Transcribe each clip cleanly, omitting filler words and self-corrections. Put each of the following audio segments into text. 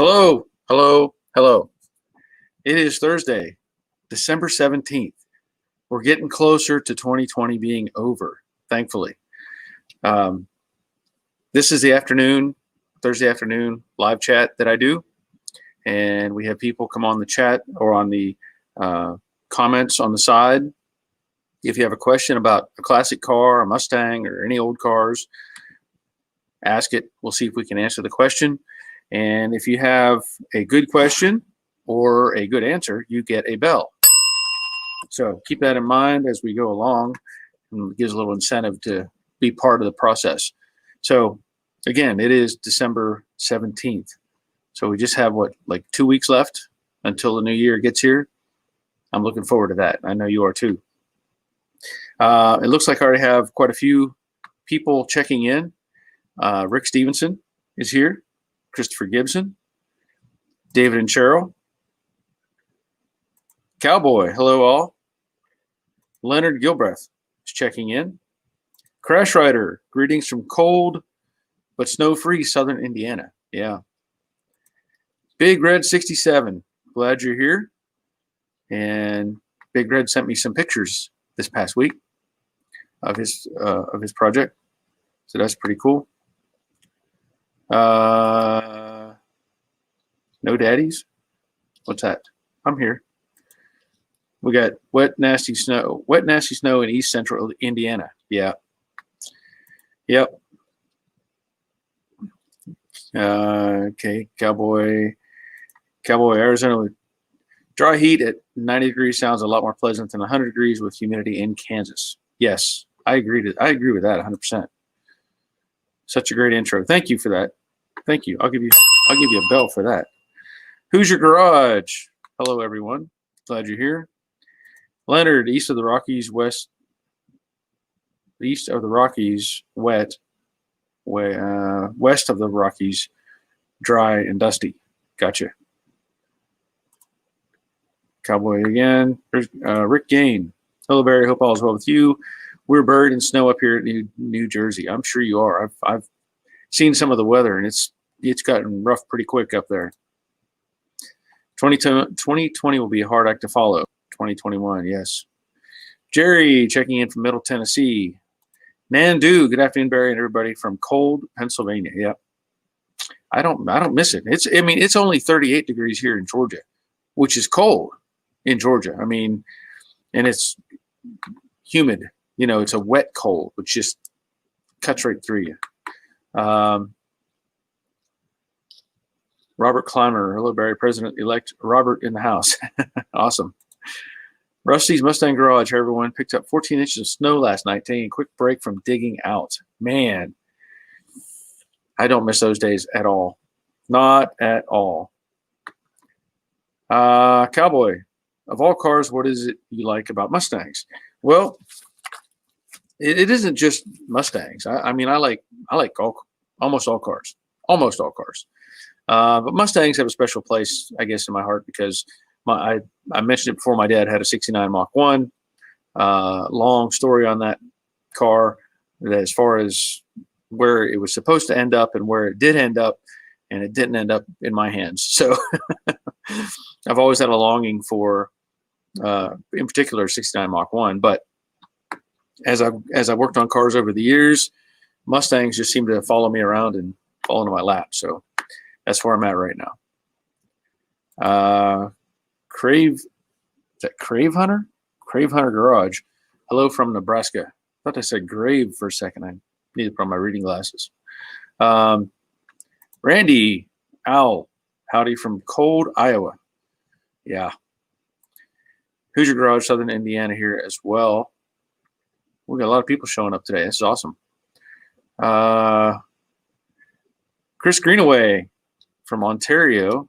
Hello, hello, hello. It is Thursday, December 17th. We're getting closer to 2020 being over, thankfully. Um, this is the Thursday afternoon live chat that I do. And we have people come on the chat or on the comments on the side. If you have a question about a classic car, a Mustang, or any old cars, ask it. We'll see if we can answer the question. And if you have a good question or a good answer, you get a bell. So keep that in mind as we go along, and it gives a little incentive to be part of the process. So again, it is December 17th. So we just have like 2 weeks left until the new year gets here. I'm looking forward to that. I know you are too. It looks like I already have quite a few people checking in. Rick Stevenson is here. Christopher Gibson, David and Cheryl, Cowboy, hello all. Leonard Gilbreth is checking in. Crash Rider, greetings from cold but snow-free southern Indiana. Yeah. Big Red 67, glad you're here. And Big Red sent me some pictures this past week of his project, so that's pretty cool. No daddies? What's that? I'm here. We got wet, nasty snow in east central Indiana. Yeah. Yep. Okay. Cowboy, Arizona. Dry heat at 90 degrees sounds a lot more pleasant than 100 degrees with humidity in Kansas. Yes, I agree with that 100%. Such a great intro. Thank you for that. Thank you. I'll give you a bell for that. Who's your garage? Hello, everyone. Glad you're here. Leonard, east of the Rockies, west of the Rockies, wet. West of the Rockies, dry and dusty. Gotcha. Cowboy again. Rick Gain. Hello, Barry. Hope all is well with you. We're buried in snow up here at New Jersey. I'm sure you are. I've seen some of the weather, and it's gotten rough pretty quick up there. 2020 will be a hard act to follow. 2021, yes. Jerry checking in from Middle Tennessee. Nandu, good afternoon, Barry, and everybody from cold Pennsylvania. Yep. I don't miss it. It's only 38 degrees here in Georgia, which is cold in Georgia. And it's humid. It's a wet cold, which just cuts right through you. Robert Clymer, hello, Barry, President-elect Robert in the house. Awesome. Rusty's Mustang Garage, everyone, picked up 14 inches of snow last night, taking a quick break from digging out. Man, I don't miss those days at all. Not at all. Cowboy, of all cars, what is it you like about Mustangs? Well, it isn't just Mustangs. I like almost all cars. But Mustangs have a special place, I guess, in my heart because I mentioned it before. My dad had a '69 Mach 1. Long story on that car, that as far as where it was supposed to end up and where it did end up, and it didn't end up in my hands. So I've always had a longing for, in particular, '69 Mach 1. But as I worked on cars over the years, Mustangs just seem to follow me around and fall into my lap. So that's where I'm at right now. Crave Hunter Garage. Hello from Nebraska. I thought I said grave for a second. I need to put on my reading glasses. Randy Owl, howdy from cold Iowa. Yeah. Who's your garage? Southern Indiana here as well. We got a lot of people showing up today. This is awesome. Chris Greenaway from Ontario.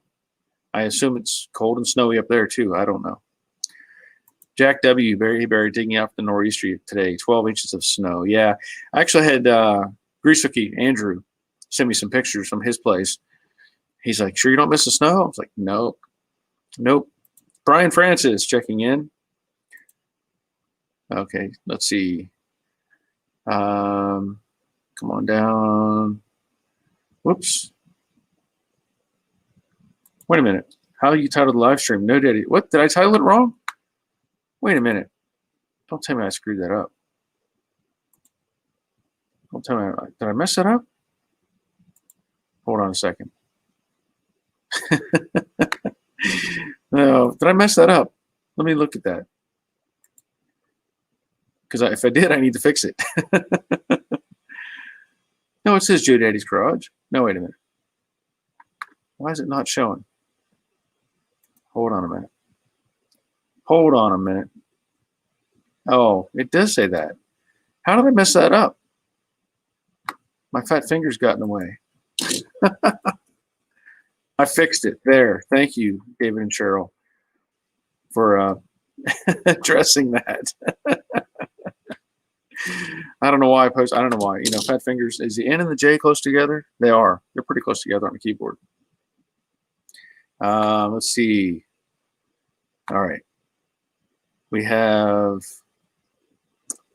I assume it's cold and snowy up there too. I don't know. Jack W. Barry digging out the nor'easter today. 12 inches of snow. Yeah. I actually had Grease Hookie Andrew send me some pictures from his place. He's like, sure you don't miss the snow? I was like, nope. Brian Francis checking in. Okay, let's see. Come on down. Whoops. Wait a minute. How you titled the live stream? No Daddy. What? Did I title it wrong? Wait a minute. Don't tell me I screwed that up. Don't tell me. Did I mess that up? Hold on a second. No, did I mess that up? Let me look at that. Because if I did, I need to fix it. No, it says Joe Daddy's Garage. No, wait a minute. Why is it not showing? Hold on a minute. Hold on a minute. Oh, it does say that. How did I mess that up? My fat fingers got in the way. I fixed it. There. Thank you, David and Cheryl, for addressing that. I don't know why I post. I don't know why. You know, fat fingers. Is the N and the J close together? They are. They're pretty close together on the keyboard. Let's see. All right. We have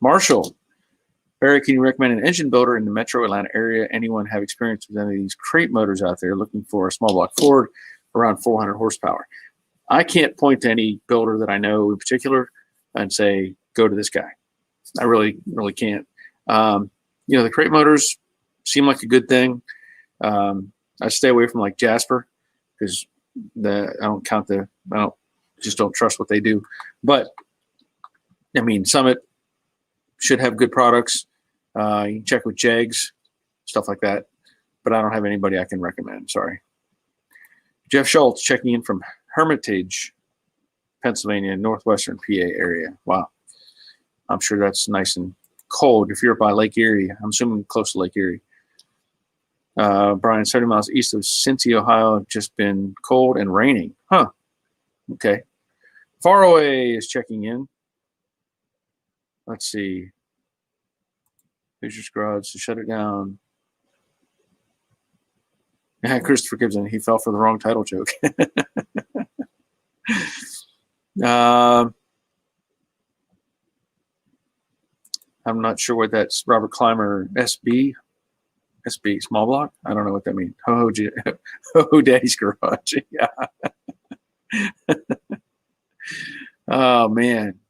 Marshall. Barry, can you recommend an engine builder in the metro Atlanta area? Anyone have experience with any of these crate motors out there looking for a small block Ford around 400 horsepower? I can't point to any builder that I know in particular and say, go to this guy. I really can't. You know, the crate motors seem like a good thing. I stay away from like Jasper because I just don't trust what they do. But I mean, Summit should have good products. You can check with Jegs, stuff like that. But I don't have anybody I can recommend. Sorry. Jeff Schultz checking in from Hermitage, Pennsylvania, northwestern PA area. Wow. I'm sure that's nice and cold if you're by Lake Erie. I'm assuming close to Lake Erie. Brian, 70 miles east of Cincy, Ohio, just been cold and raining. Huh. Okay. Far Away is checking in. Let's see. Fisher's Garage to shut it down. Yeah, Christopher Gibson, he fell for the wrong title joke. I'm not sure what that's. Robert Clymer, SB, small block. I don't know what that means. Ho Daddy's Garage. Yeah. Oh man.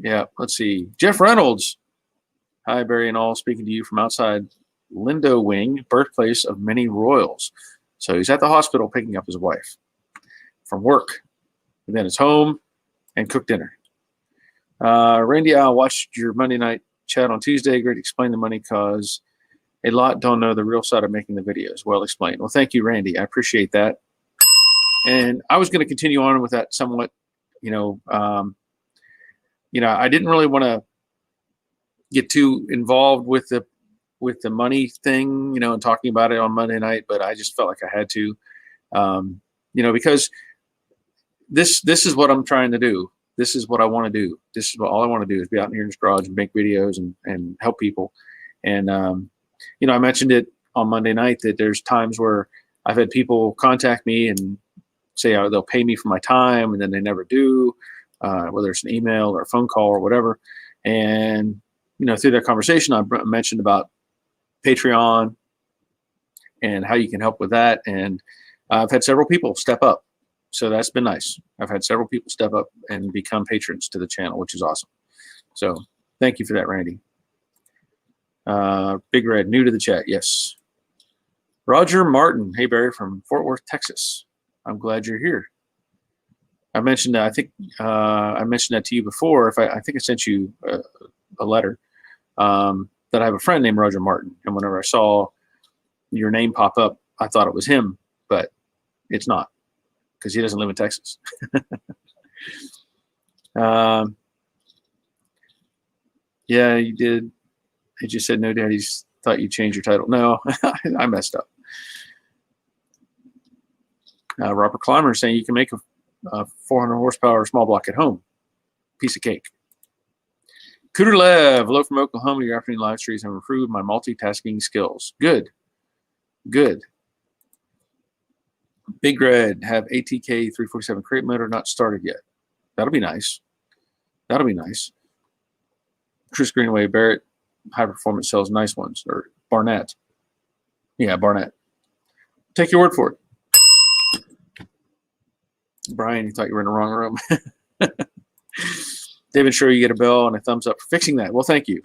Yeah. Let's see. Jeff Reynolds. Hi, Barry and all. Speaking to you from outside Lindo Wing, birthplace of many royals. So he's at the hospital picking up his wife from work, and then it's home and cook dinner. Randy, I watched your Monday night chat on Tuesday. Great to explain the money cause a lot don't know the real side of making the videos. Well explained. Well, thank you, Randy. I appreciate that. And I was going to continue on with that somewhat. I didn't really want to get too involved with the money thing, and talking about it on Monday night, but I just felt like I had to, because this is what I'm trying to do. This is what I want to do. This is what all I want to do is be out here in this garage and make videos and help people. And, I mentioned it on Monday night that there's times where I've had people contact me and say they'll pay me for my time, and then they never do, whether it's an email or a phone call or whatever. And, through that conversation, I mentioned about Patreon and how you can help with that. And I've had several people step up. So that's been nice. I've had several people step up and become patrons to the channel, which is awesome. So thank you for that, Randy. Big Red, new to the chat. Yes. Roger Martin. Hey, Barry, from Fort Worth, Texas. I'm glad you're here. I mentioned that. I think I mentioned that to you before. I think I sent you a letter that I have a friend named Roger Martin. And whenever I saw your name pop up, I thought it was him, but it's not, because he doesn't live in Texas. Yeah, you did. He just said, no, Daddy's thought you changed your title. No, I messed up. Robert Clymer saying you can make a 400 horsepower small block at home. Piece of cake. Cooter Lev, hello from Oklahoma. Your afternoon live streams have improved my multitasking skills. Good. Good. Big Red, have ATK 347 crate motor not started yet. That'll be nice. That'll be nice. Chris Greenaway, Barrett, high performance sells nice ones. Or Barnett. Yeah, Barnett. Take your word for it. Brian, you thought you were in the wrong room. David, sure you get a bell and a thumbs up for fixing that. Well, thank you.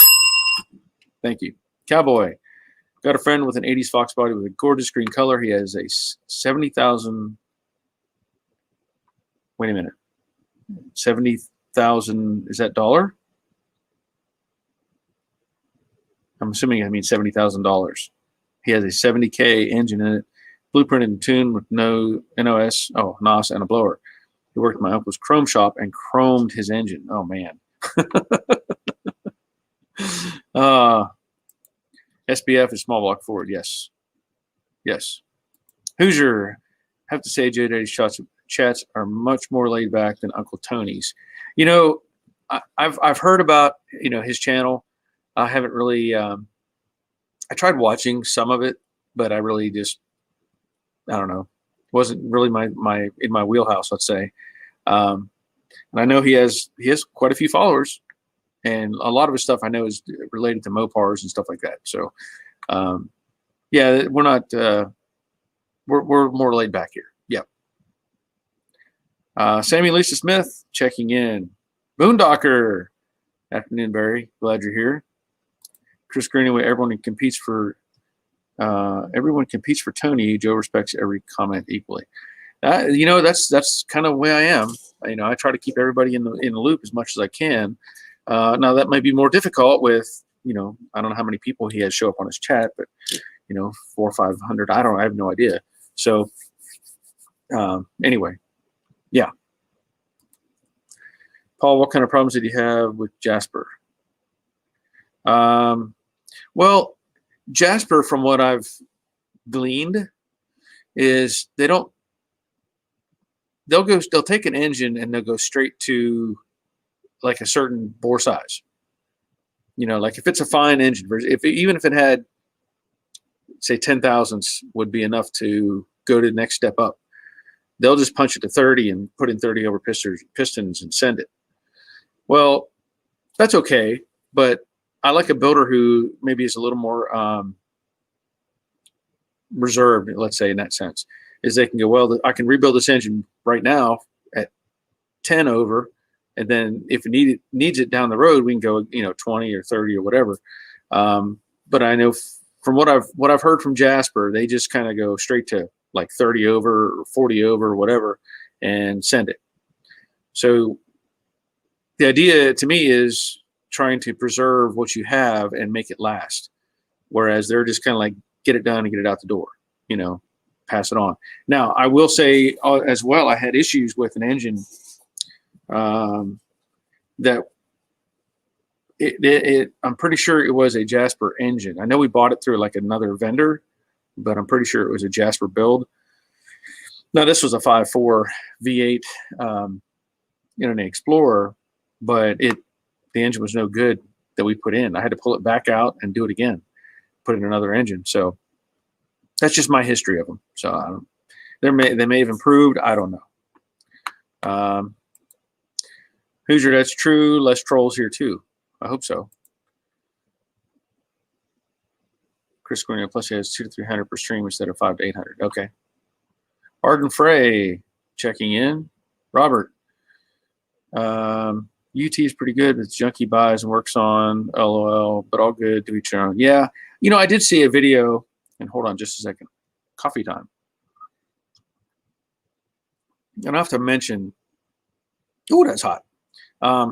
Thank you. Cowboy. Got a friend with an 80s Fox body with a gorgeous green color. He has a 70,000. Wait a minute. 70,000. Is that dollar? I'm assuming I mean $70,000. He has a 70K engine in it, blueprinted and tuned with no NOS, NOS, and a blower. He worked at my uncle's chrome shop and chromed his engine. Oh, man. SBF is small block Ford. Yes. Yes. Hoosier. I have to say, J Daddy's chats are much more laid back than Uncle Tony's. You know, I've heard about, you know, his channel. I haven't really, I tried watching some of it, but I really just, I don't know, wasn't really in my wheelhouse, let's say. And I know he has quite a few followers, and a lot of his stuff I know is related to Mopars and stuff like that. So, yeah, we're not, we're more laid back here. Yep. Sammy Lisa Smith checking in. Boondocker. Afternoon, Barry. Glad you're here. Chris Greenaway. Everyone competes for Tony. Joe respects every comment equally. You know, that's kind of the way I am. You know, I try to keep everybody in the loop as much as I can. Now that might be more difficult with, you know, I don't know how many people he has show up on his chat, but you know, 400 or 500. I have no idea. So anyway, yeah. Paul, what kind of problems did you have with Jasper? Well, Jasper, from what I've gleaned, is they'll take an engine and they'll go straight to like a certain bore size. You know, like if it's a fine engine, even if it had, say, 10 thousandths would be enough to go to the next step up, they'll just punch it to 30 and put in 30 over pistons and send it. Well, that's okay, but I like a builder who maybe is a little more reserved, let's say, in that sense, is they can go, well, I can rebuild this engine right now at 10 over, and then if it needs it down the road, we can go, you know, 20 or 30 or whatever. But I know from what I've heard from Jasper, they just kind of go straight to like 30 over or 40 over or whatever and send it. So the idea to me is trying to preserve what you have and make it last, whereas they're just kind of like get it done and get it out the door, you know, pass it on. Now, I will say as well, I had issues with an engine that I'm pretty sure it was a Jasper engine. I know we bought it through like another vendor, but I'm pretty sure it was a Jasper build. Now, this was a 5.4 V8 Internet Explorer, but the engine was no good that we put in. I had to pull it back out and do it again, put in another engine. So that's just my history of them. So they may have improved. I don't know. Hoosier, that's true. Less trolls here too. I hope so. Chris Cornell, plus he has 200 to 300 per stream instead of 500 to 800. Okay. Arden Frey checking in. Robert. UT is pretty good. It's junkie buys and works on LOL, but all good to each own. Yeah. You know, I did see a video, and hold on just a second. Coffee time. And I have to mention, oh, that's hot. A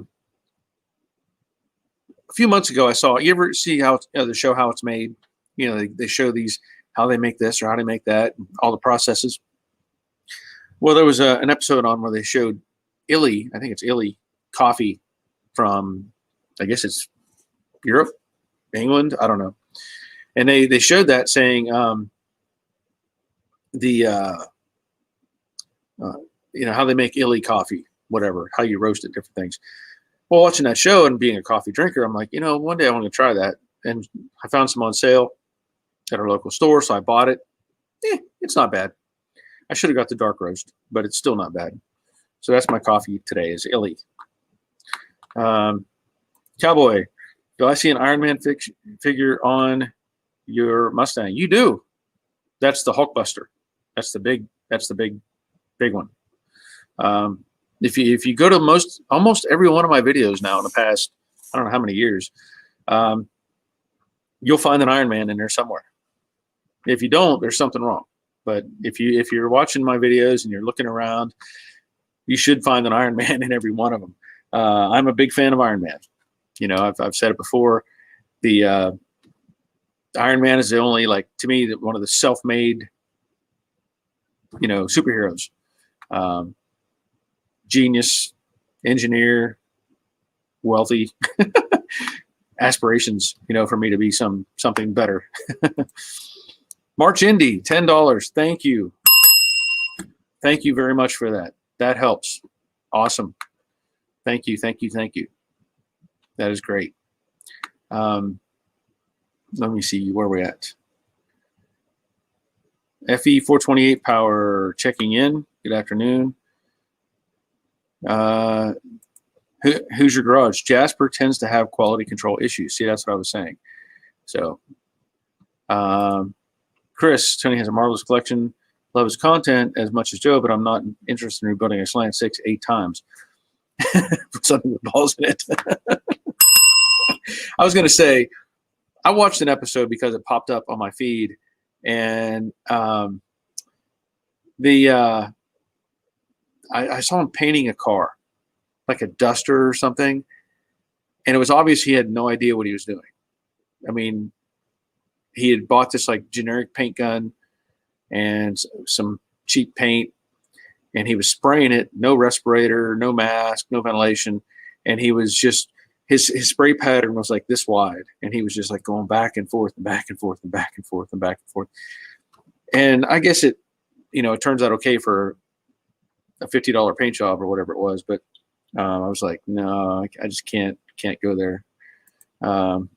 few months ago, I saw, you ever see how the show How It's Made? You know, they show these, how they make this or how they make that, all the processes. Well, there was an episode on where they showed Illy, I think it's Illy, coffee from, I guess it's Europe, England, I don't know. And they showed that saying you know, how they make Illy coffee, whatever, how you roast it, different things. Well, watching that show and being a coffee drinker, I'm like, you know, one day I want to try that. And I found some on sale at our local store, so I bought it. It's not bad. I should have got the dark roast, but it's still not bad. So that's my coffee today, is Illy. Cowboy, do I see an Iron Man figure on your Mustang? You do. That's the Hulkbuster. That's the big one. If you go to almost every one of my videos now in the past, I don't know how many years, you'll find an Iron Man in there somewhere. If you don't, there's something wrong. But if you're watching my videos and you're looking around, you should find an Iron Man in every one of them. I'm a big fan of Iron Man. You know, I've said it before. The Iron Man is the only, like, to me, one of the self-made, you know, superheroes. Genius, engineer, wealthy, aspirations, you know, for me to be something better. March Indy, $10. Thank you. Thank you very much for that. That helps. Awesome. Thank you. Thank you. Thank you. That is great. Let me see where we're at. FE 428 power checking in. Good afternoon. Who's your garage? Jasper tends to have quality control issues. See, that's what I was saying. So, Chris, Tony has a marvelous collection. Love his content as much as Joe, but I'm not interested in rebuilding a slant 6-8 times. Put something with balls in it. I was going to say, I watched an episode because it popped up on my feed, and I saw him painting a car, like a Duster or something, and it was obvious he had no idea what he was doing. I mean, he had bought this like generic paint gun and some cheap paint, and he was spraying it, no respirator, no mask, no ventilation, and he was just his spray pattern was like this wide, and he was just like going back and forth and back and forth and back and forth and back and forth. And I guess it, you know, it turns out okay for a $50 paint job or whatever it was, but I was like, no, I just can't go there. All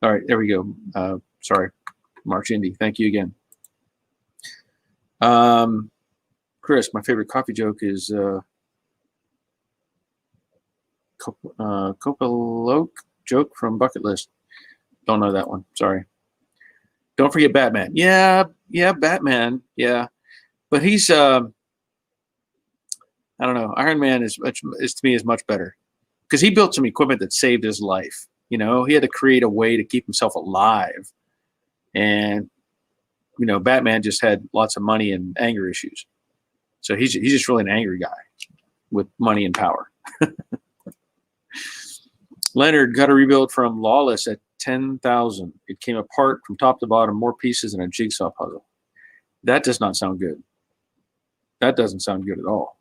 right, there we go. Sorry, March Indy. Thank you again. Chris, my favorite coffee joke is Copaloke joke from Bucket List. Don't know that one. Sorry. Don't forget Batman. Yeah, Batman. Yeah, but he's I don't know. Iron Man is to me is much better because he built some equipment that saved his life. You know, he had to create a way to keep himself alive, and you know, Batman just had lots of money and anger issues. So he's just really an angry guy with money and power. Leonard got a rebuild from Lawless at 10,000. It came apart from top to bottom, more pieces than a jigsaw puzzle. That does not sound good. That doesn't sound good at all.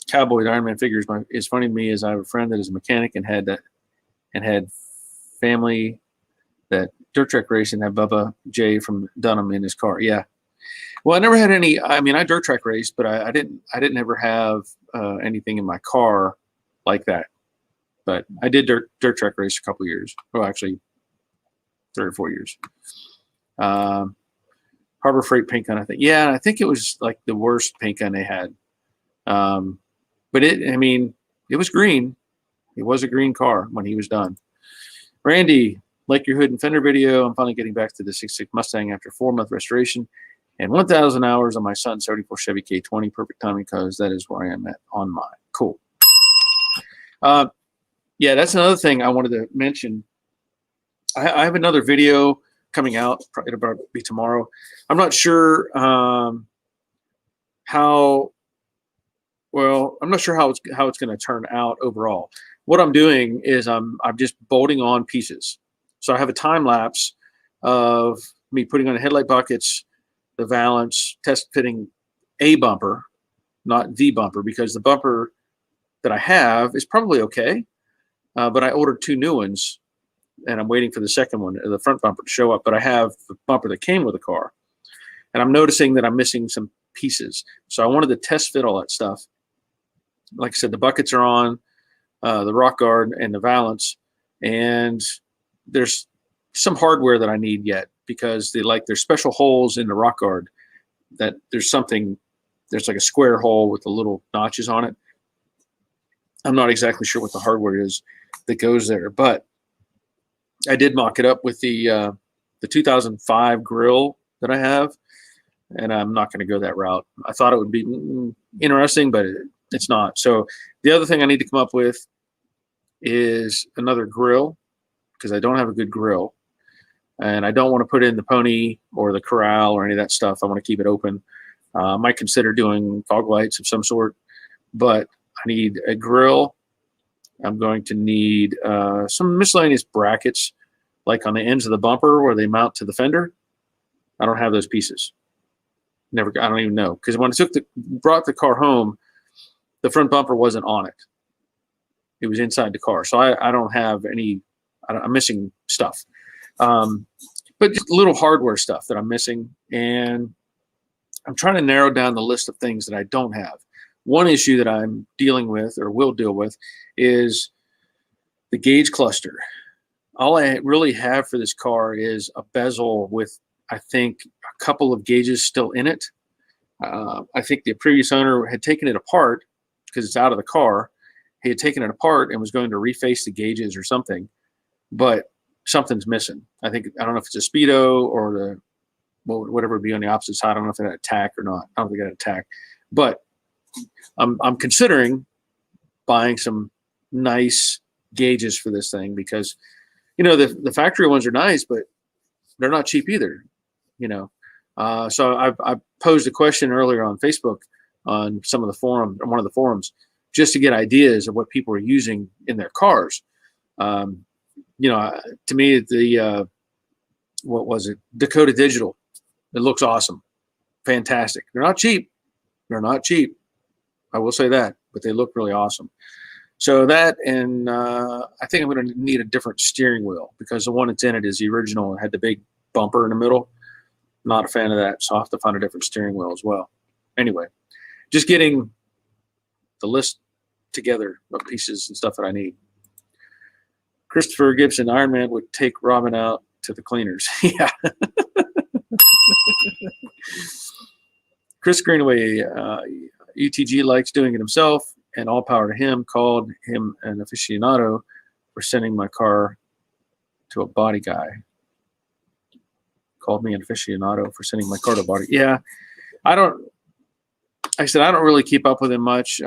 Cowboy Iron Man figures is funny to me as I have a friend that is a mechanic and had family that dirt track race and had Bubba J from Dunham in his car. Yeah. Well, I never had any. I mean, I dirt track raced, but I didn't ever have anything in my car like that. But I did dirt track race a couple years. Well, actually, 3 or 4 years. Harbor Freight paint gun, I think. Yeah, I think it was like the worst paint gun they had. But it was green. It was a green car when he was done. Randy, like your hood and fender video, I'm finally getting back to the 66 Mustang after 4-month restoration and 1,000 hours on my son's 74 Chevy K20. Perfect timing because that is where I am at on mine. Cool. Yeah, that's another thing I wanted to mention. I have another video coming out. It'll probably be tomorrow. I'm not sure I'm not sure how it's going to turn out overall. What I'm doing is I'm just bolting on pieces. So I have a time lapse of me putting on the headlight buckets, the valance, test fitting a bumper, not the bumper, because the bumper that I have is probably okay. But I ordered 2 new ones, and I'm waiting for the second one, the front bumper, to show up. But I have the bumper that came with the car, and I'm noticing that I'm missing some pieces. So I wanted to test fit all that stuff. Like I said, the buckets are on, the rock guard and the valance, and there's some hardware that I need yet because there's special holes in the rock guard that there's like a square hole with the little notches on it. I'm not exactly sure what the hardware is that goes there, but I did mock it up with the 2005 grill that I have. and I'm not going to go that route. I thought it would be interesting, but it's not. So the other thing I need to come up with is another grill, because I don't have a good grill, and I don't want to put in the pony or the corral or any of that stuff. I want to keep it open. I might consider doing fog lights of some sort, but I need a grill. I'm going to need some miscellaneous brackets, like on the ends of the bumper where they mount to the fender. I don't have those pieces. I don't even know, because when I brought the car home, the front bumper wasn't on it. It was inside the car, so I don't have any. I'm missing stuff, but just little hardware stuff that I'm missing, and I'm trying to narrow down the list of things that I don't have. One issue that I'm dealing with, or will deal with, is the gauge cluster. All I really have for this car is a bezel with, I think, a couple of gauges still in it. I think the previous owner had taken it apart because it's out of the car. He had taken it apart and was going to reface the gauges or something, but something's missing. I don't know if it's a Speedo or whatever would be on the opposite side. I don't know if it had a tack or not. I don't think it had a tack, but I'm considering buying some nice gauges for this thing, because, the factory ones are nice, but they're not cheap either, So I posed a question earlier on Facebook on one of the forums, just to get ideas of what people are using in their cars. To me, what was it? Dakota Digital. It looks awesome. Fantastic. They're not cheap. I will say that, but they look really awesome. So that, and I think I'm going to need a different steering wheel, because the one that's in it is the original and had the big bumper in the middle. Not a fan of that, so I'll have to find a different steering wheel as well. Anyway, just getting the list together of pieces and stuff that I need. Christopher Gibson, Iron Man would take Robin out to the cleaners. Yeah. Chris Greenaway, UTG likes doing it himself, and all power to him. Called him an aficionado for sending my car to a body guy. Called me an aficionado for sending my car to a body. Yeah, I don't really keep up with him much.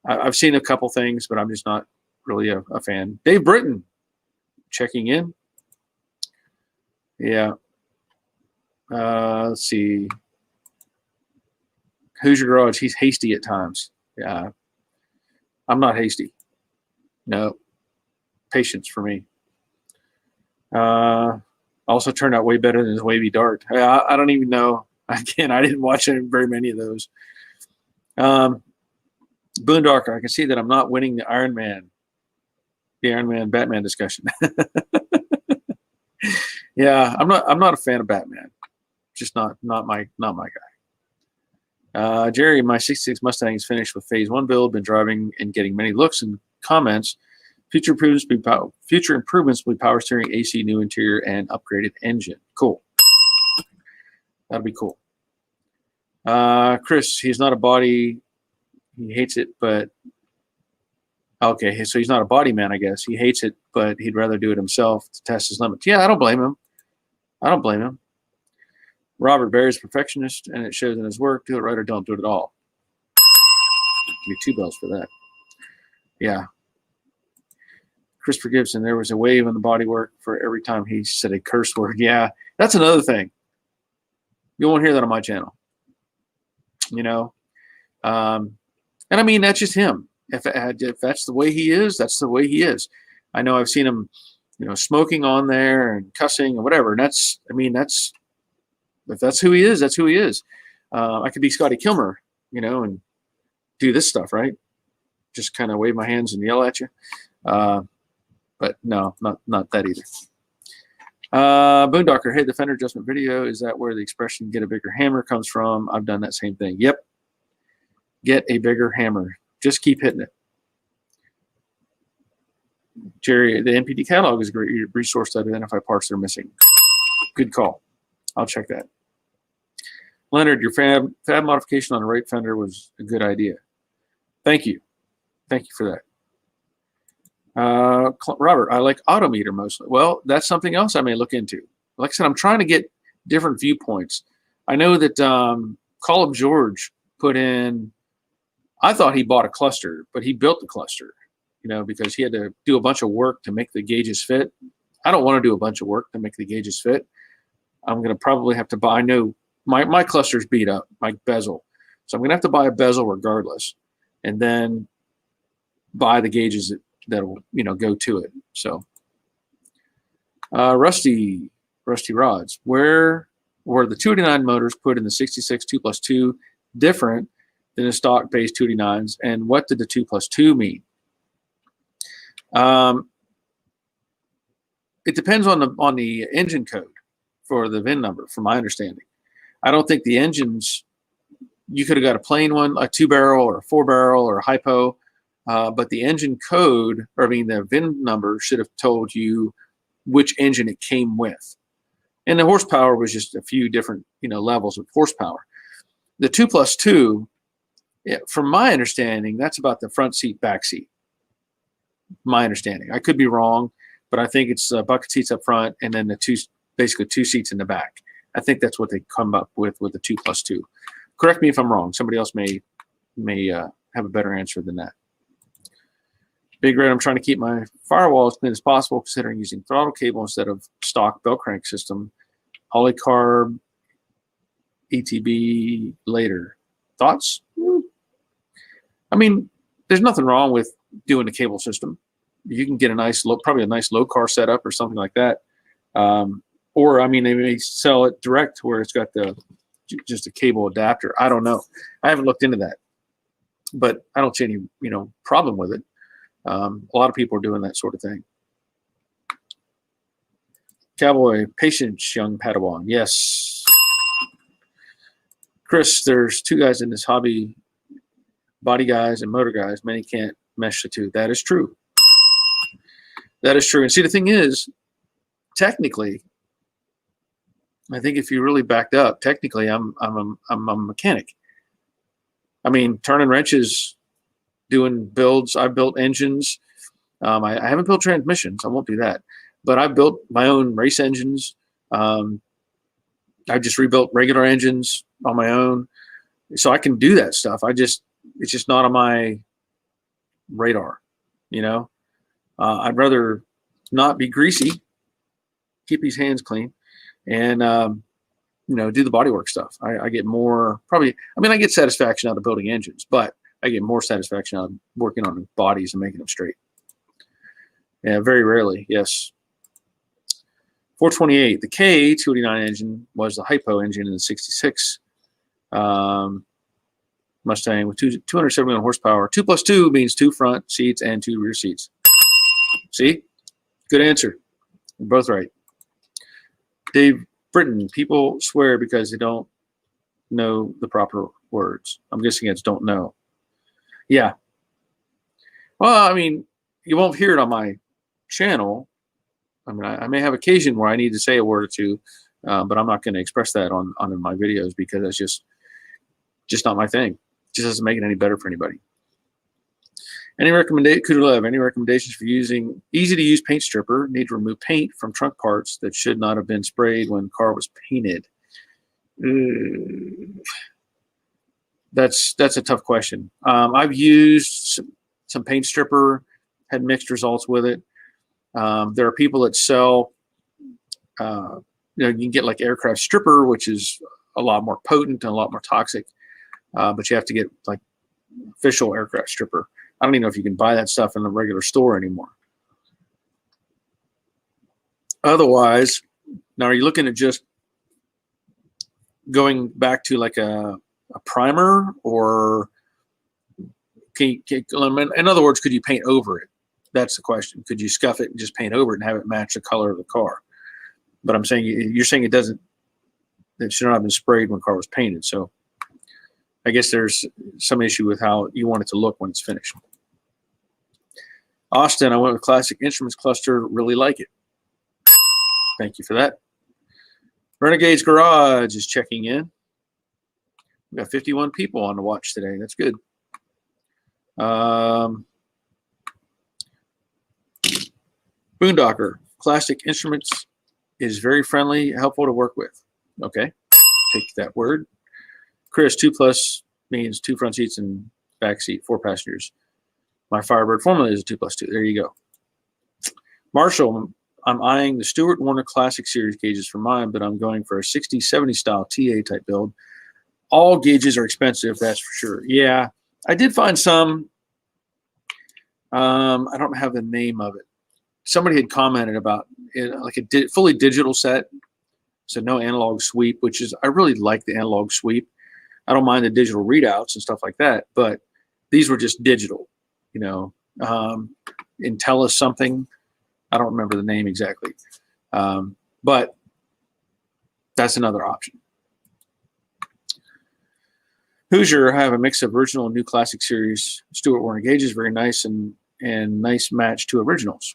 I've seen a couple things, but I'm just not really a fan. Dave Britton checking in. Yeah. Let's see. Hoosier Garage, he's hasty at times. Yeah. I'm not hasty. No. Patience for me. Also turned out way better than his wavy dart. I don't even know. Again, I didn't watch very many of those. Boondocker, I can see that I'm not winning the Iron Man Batman discussion. Yeah, I'm not a fan of Batman. Just not my guy. Jerry, my 66 Mustang is finished with phase 1 build, been driving and getting many looks and comments. Future improvements will be power steering, AC, new interior, and upgraded engine. Cool. That'll be cool. Chris, he's not a body. He hates it, but okay. So he's not a body man, I guess. He hates it, but he'd rather do it himself to test his limits. Yeah, I don't blame him. Robert Barry's perfectionist, and it shows in his work. Do it right or don't do it at all. Give me 2 bells for that. Yeah. Christopher Gibson, there was a wave on the bodywork for every time he said a curse word. Yeah, that's another thing. You won't hear that on my channel. And I mean, that's just him. If that's the way he is, that's the way he is. I know I've seen him, smoking on there and cussing and whatever. And if that's who he is, that's who he is. I could be Scotty Kilmer, and do this stuff, right? Just kind of wave my hands and yell at you. But no, not that either. Boondocker, hey, the fender adjustment video, is that where the expression "get a bigger hammer" comes from? I've done that same thing. Yep. Get a bigger hammer. Just keep hitting it. Jerry, the NPD catalog is a great resource to identify parts that are missing. Good call. I'll check that. Leonard, your fab modification on the right fender was a good idea. Thank you. Thank you for that. Robert, I like Autometer mostly. Well, that's something else I may look into. Like I said, I'm trying to get different viewpoints. I know that Call of George put in, I thought he bought a cluster, but he built the cluster, because he had to do a bunch of work to make the gauges fit. I don't want to do a bunch of work to make the gauges fit. I'm going to probably have to buy, I know my cluster's beat up, my bezel. So I'm going to have to buy a bezel regardless, and then buy the gauges that'll, go to it. So Rusty Rods, where were the 289 motors put in the 66 2+2 different than the stock base 289s, and what did the 2+2 mean? It depends on the engine code for the VIN number, from my understanding. I don't think the engines, you could have got a plain one, a 2-barrel or a 4-barrel or a hypo, but the engine code, the VIN number should have told you which engine it came with. And the horsepower was just a few different, levels of horsepower. The 2+2, from my understanding, that's about the front seat, back seat. My understanding. I could be wrong, but I think it's bucket seats up front and then basically two seats in the back. I think that's what they come up with the 2+2. Correct me if I'm wrong. Somebody else may have a better answer than that. Big Red, I'm trying to keep my firewall as clean as possible, considering using throttle cable instead of stock bell crank system. Polycarb, ETB later. Thoughts? There's nothing wrong with doing a cable system. You can get probably a nice low car setup or something like that. Or they may sell it direct where it's got just a cable adapter. I don't know. I haven't looked into that, but I don't see any problem with it. A lot of people are doing that sort of thing. Cowboy, patience, young Padawan. Yes. Chris, there's two guys in this hobby, body guys and motor guys. Many can't mesh the two. That is true. That is true. And see, the thing is, technically, I think if you really backed up, technically, I'm a mechanic. Turning wrenches, doing builds. I've built engines. I haven't built transmissions. I won't do that. But I've built my own race engines. I just rebuilt regular engines on my own. So I can do that stuff. It's just not on my radar, I'd rather not be greasy, keep these hands clean, and do the bodywork stuff. I get more I get satisfaction out of building engines, but I get more satisfaction out of working on bodies and making them straight. Yeah, very rarely, yes. 428, the K289 engine was the hypo engine in the 66 Mustang with 271 horsepower. 2+2 means 2 front seats and 2 rear seats. See? Good answer. You're both right. Dave Britton, people swear because they don't know the proper words. I'm guessing it's don't know. Yeah. Well, you won't hear it on my channel. I may have occasion where I need to say a word or two, but I'm not going to express that on my videos because that's just not my thing. It just doesn't make it any better for anybody. Any recommendations for using easy-to-use paint stripper? Need to remove paint from trunk parts that should not have been sprayed when the car was painted. That's a tough question. I've used some paint stripper, had mixed results with it. There are people that sell, you can get like aircraft stripper, which is a lot more potent and a lot more toxic, but you have to get like official aircraft stripper. I don't even know if you can buy that stuff in the regular store anymore. Otherwise, now are you looking at just going back to like a primer, or in other words, could you paint over it? That's the question. Could you scuff it and just paint over it and have it match the color of the car? But I'm saying, you're saying it should not have been sprayed when the car was painted. So I guess there's some issue with how you want it to look when it's finished. Austin, I went with Classic Instruments cluster. Really like it. Thank you for that. Renegade's Garage is checking in. We got 51 people on the watch today. That's good. Boondocker, Classic Instruments is very friendly, helpful to work with. Okay, take that word. Chris, 2+ means 2 front seats and back seat, 4 passengers. My Firebird formula is a 2+2. There you go. Marshall, I'm eyeing the Stewart Warner Classic Series gauges for mine, but I'm going for a 60, 70 style TA type build. All gauges are expensive, that's for sure. Yeah, I did find some. I don't have the name of it. Somebody had commented about it, like a fully digital set, so no analog sweep, which is, I really like the analog sweep. I don't mind the digital readouts and stuff like that, but these were just digital, you know. Intellus something, I don't remember the name exactly, but that's another option. Hoosier, I have a mix of original and new Classic Series Stewart Warner gauges, very nice and nice match to originals.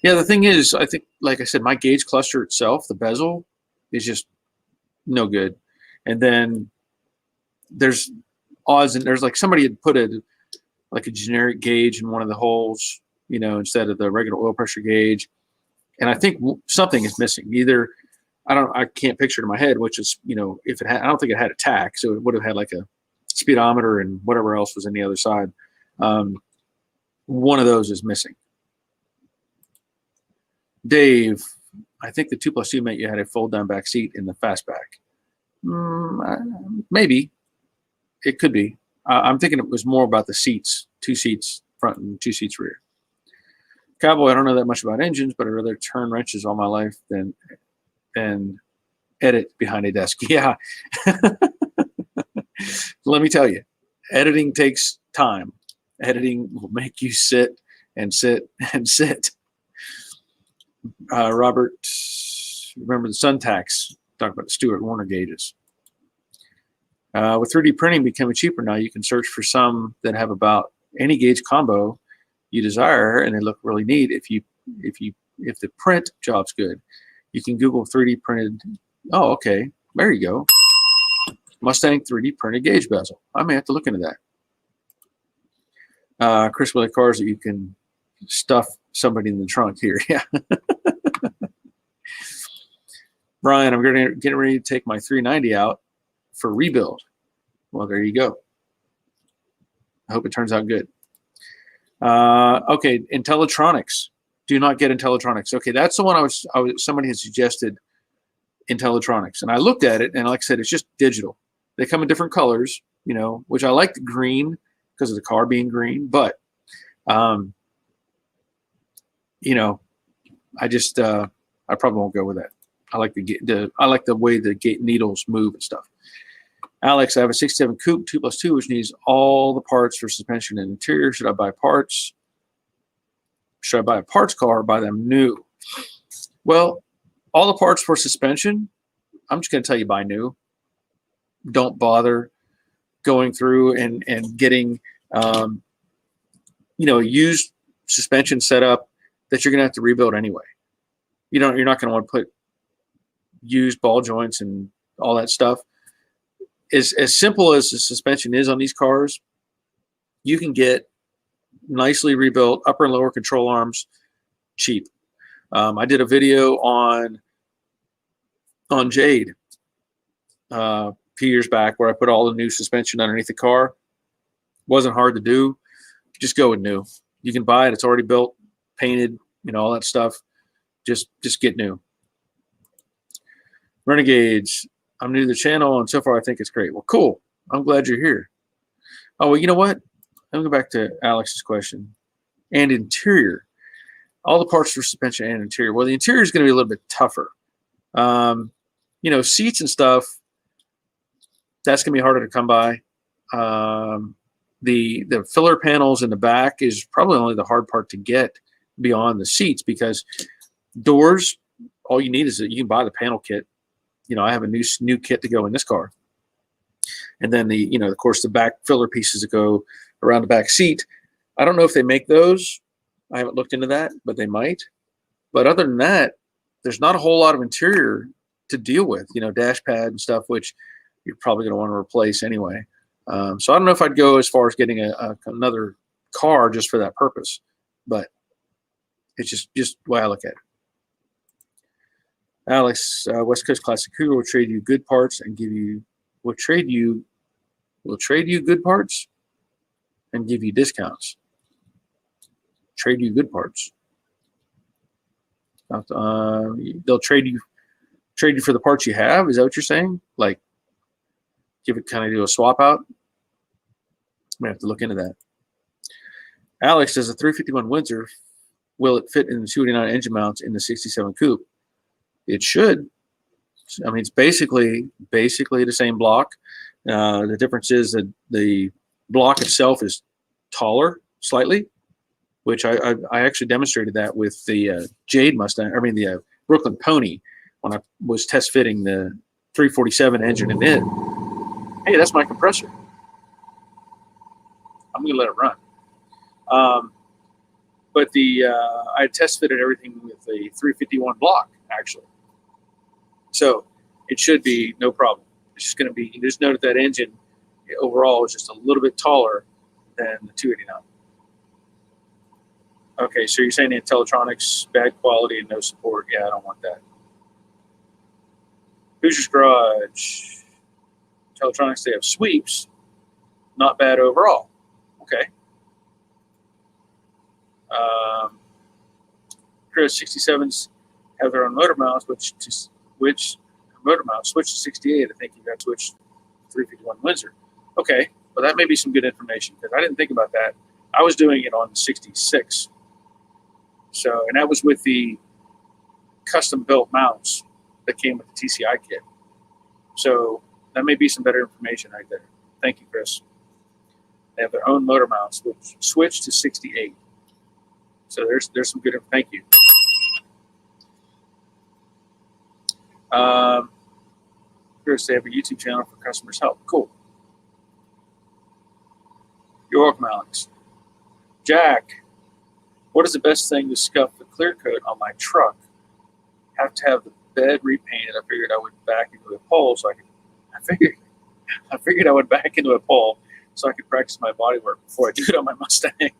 Yeah, the thing is, I think, like I said, my gauge cluster itself, the bezel, is just no good. And then there's odds, and there's like somebody had put a generic gauge in one of the holes, you know, instead of the regular oil pressure gauge. And I think something is missing. Either I can't picture it in my head, which is, you know, if it had, I don't think it had a tack, so it would have had like a speedometer and whatever else was in the other side. One of those is missing. Dave, I think the 2+2 meant you had a fold down back seat in the fastback. Maybe it could be. I'm thinking it was more about the seats, 2 seats front and 2 seats rear. Cowboy, I don't know that much about engines, but I'd rather turn wrenches all my life than edit behind a desk. Yeah. Let me tell you, editing takes time. Editing will make you sit and sit and sit. Robert, remember the sun tax, talk about the Stewart Warner gauges. With 3D printing becoming cheaper now, you can search for some that have about any gauge combo you desire, and they look really neat. If the print job's good, you can Google 3D printed. Oh, okay, there you go. Mustang 3D printed gauge bezel. I may have to look into that. Chris, Willie cars that you can stuff somebody in the trunk here. Yeah. Brian, I'm getting ready to take my 390 out for rebuild. Well, there you go. I hope it turns out good. Okay, Intellitronics. Do not get Intellitronics. Okay, that's the one somebody had suggested Intellitronics, and I looked at it, and like I said, it's just digital. They come in different colors, you know, which I like the green because of the car being green, but you know, I just I probably won't go with that. I like the way the gate needles move and stuff. Alex, I have a 67 coupe 2+2, which needs all the parts for suspension and interior. Should I buy parts? Should I buy a parts car or buy them new? Well, all the parts for suspension, I'm just going to tell you buy new. Don't bother going through and getting you know, a used suspension setup that you're going to have to rebuild anyway. You're not going to want to put used ball joints and all that stuff. As simple as the suspension is on these cars, you can get nicely rebuilt upper and lower control arms cheap. I did a video on Jade a few years back where I put all the new suspension underneath the car. Wasn't hard to do. Just go with new. You can buy it. It's already built, painted, you know, all that stuff. Just get new. Renegades. I'm new to the channel, and so far I think it's great. Well, cool. I'm glad you're here. Oh, well, you know what? Let me go back to Alex's question. And interior. All the parts for suspension and interior. Well, the interior is going to be a little bit tougher. You know, seats and stuff, that's going to be harder to come by. The filler panels in the back is probably only the hard part to get beyond the seats, because doors, all you need is that you can buy the panel kit. You know, I have a new kit to go in this car. And then you know, of course, the back filler pieces that go around the back seat. I don't know if they make those. I haven't looked into that, but they might. But other than that, there's not a whole lot of interior to deal with, you know, dash pad and stuff, which you're probably going to want to replace anyway. So I don't know if I'd go as far as getting another car just for that purpose, but it's just the way I look at it. Alex, West Coast Classic Cougar will trade you good parts and give you will trade you good parts and give you discounts. Trade you good parts. They'll trade you for the parts you have. Is that what you're saying? Like, give it kind of do a swap out. I'm gonna have to look into that. Alex, does a 351 Windsor, will it fit in the 289 engine mounts in the 67 coupe? It should. I mean, it's basically the same block. The difference is that the block itself is taller slightly, which I actually demonstrated that with the Jade Mustang. I mean, the Brooklyn Pony when I was test fitting the 347 engine in it. Hey, that's my compressor. I'm gonna let it run. But I test fitted everything with a 351 block actually, so it should be no problem. It's just going to be, you just note that engine overall is just a little bit taller than the 289. Okay, so you're saying the Intellitronics bad quality and no support? Yeah, I don't want that. Hoosier's Garage. Intellitronics, they have sweeps, not bad overall. Okay. Chris, 67s have their own motor mounts, which motor mount switch to 68. I think you got to switch 351 Windsor. Okay, well that may be some good information because I didn't think about that. I was doing it on 66. So, and that was with the custom built mounts that came with the TCI kit. So that may be some better information right there. Thank you, Chris. They have their own motor mounts, which switch to 68. So there's some good. Thank you. Chris, they have a YouTube channel for customers' help. Cool. You're welcome, Alex. Jack, what is the best thing to scuff the clear coat on my truck? Have to have the bed repainted. I figured I would back into a pole so I figured I would back into a pole so I could practice my body work before I do it on my Mustang.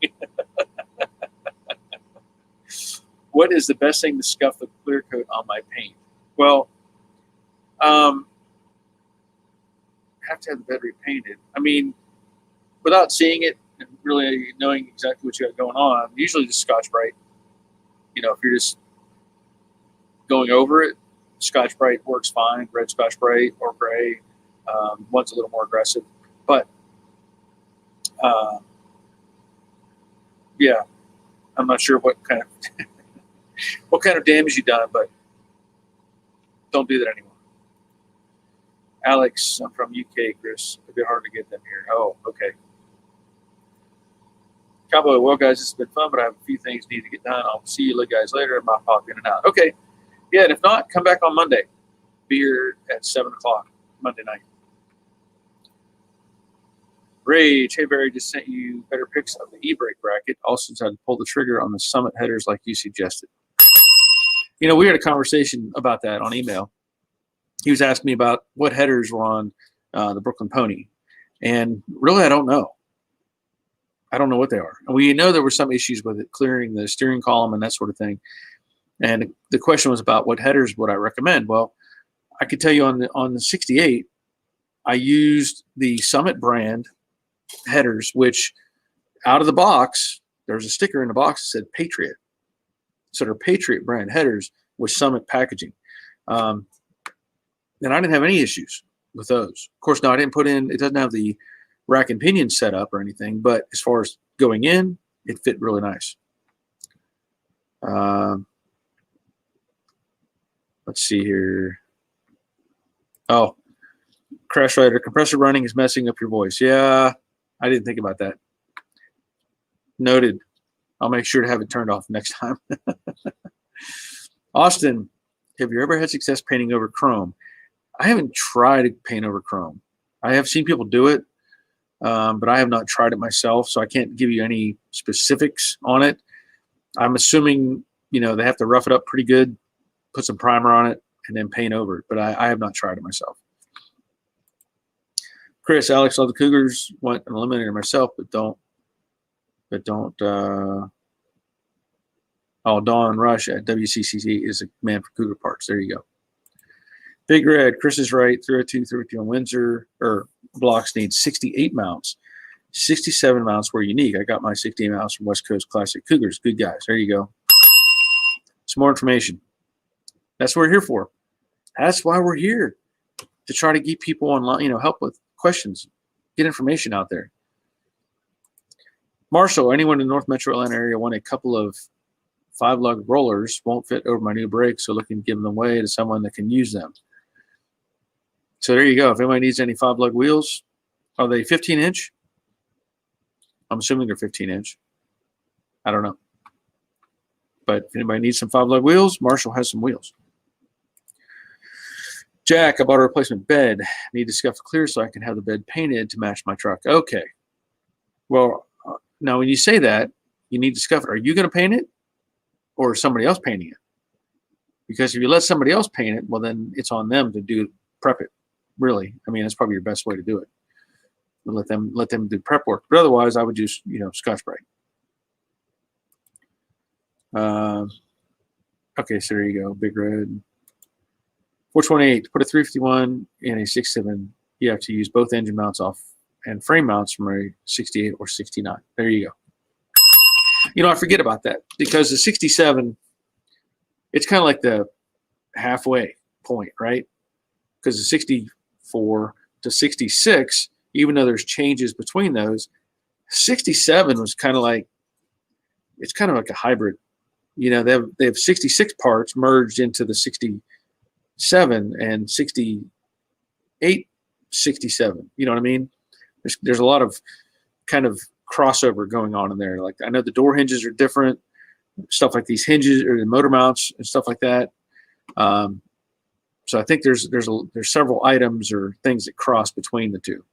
What is the best thing to scuff the clear coat on my paint? Well, have to have the bed repainted. I mean, without seeing it and really knowing exactly what you got going on, usually just Scotch-Brite. You know, if you're just going over it, Scotch-Brite works fine. Red Scotch-Brite or gray. One's a little more aggressive, but yeah, I'm not sure what kind of damage you've done, but don't do that anymore. Alex, I'm from UK, Chris. A bit hard to get them here. Oh, okay. Cowboy, well, guys, this has been fun, but I have a few things need to get done. I'll see you guys later. I might pop in and out. Okay. Yeah, and if not, come back on Monday. Be here at 7 o'clock Monday night. Rage, hey, Barry, just sent you better pics of the e-brake bracket. Also, tried to pull the trigger on the Summit headers like you suggested. You know, we had a conversation about that on email. He was asking me about what headers were on the Brooklyn Pony. And really, I don't know. I don't know what they are. And we know there were some issues with it, clearing the steering column and that sort of thing. And the question was about what headers would I recommend? Well, I could tell you on the 68, I used the Summit brand headers, which out of the box, there's a sticker in the box that said Patriot. So they're Patriot brand headers with Summit packaging. And I didn't have any issues with those. Of course, now I didn't put in, it doesn't have the rack and pinion set up or anything, but as far as going in, it fit really nice. Let's see here. Oh, Crash Rider, compressor running is messing up your voice. Yeah, I didn't think about that. Noted. I'll make sure to have it turned off next time. Austin, have you ever had success painting over chrome? I haven't tried to paint over chrome. I have seen people do it, but I have not tried it myself, so I can't give you any specifics on it. I'm assuming, you know, they have to rough it up pretty good, put some primer on it, and then paint over it, but I have not tried it myself. Chris, Alex, all the Cougars want an eliminator myself, but don't. Oh, Dawn Rush at WCCC is a man for Cougar parts. There you go. Big Red, Chris is right. 302, 302 on Windsor, or blocks need 68 mounts. 67 mounts were unique. I got my 68 mounts from West Coast Classic Cougars. Good guys. There you go. Some more information. That's what we're here for. That's why we're here, to try to get people online, help with questions, get information out there. Marshall, anyone in the North Metro Atlanta area want a couple of 5-lug rollers? Won't fit over my new brakes, so looking to give them away to someone that can use them. So there you go. If anybody needs any 5-lug wheels, are they 15-inch? I'm assuming they're 15-inch. I don't know. But if anybody needs some 5-lug wheels, Marshall has some wheels. Jack, I bought a replacement bed. Need to scuff clear so I can have the bed painted to match my truck. Okay. Well, now when you say that, you need to scuff it. Are you going to paint it, or is somebody else painting it? Because if you let somebody else paint it, well, then it's on them to prep it. Really, I mean, that's probably your best way to do it. Let them do prep work. But otherwise, I would use Scotch Brite. Okay, so there you go. Big Red. 428. To put a 351 in a 67, you have to use both engine mounts off and frame mounts from a 68 or 69. There you go. I forget about that, because the 67, it's kind of like the halfway point, right? Because the 64 to 66, even though there's changes between those, 67 was kind of like, it's kind of like a hybrid. They have 66 parts merged into the 67 and 68, 67. You know what I mean? There's a lot of kind of crossover going on in there. Like, I know the door hinges are different, stuff like these hinges or the motor mounts and stuff like that. So I think there's several items or things that cross between the two.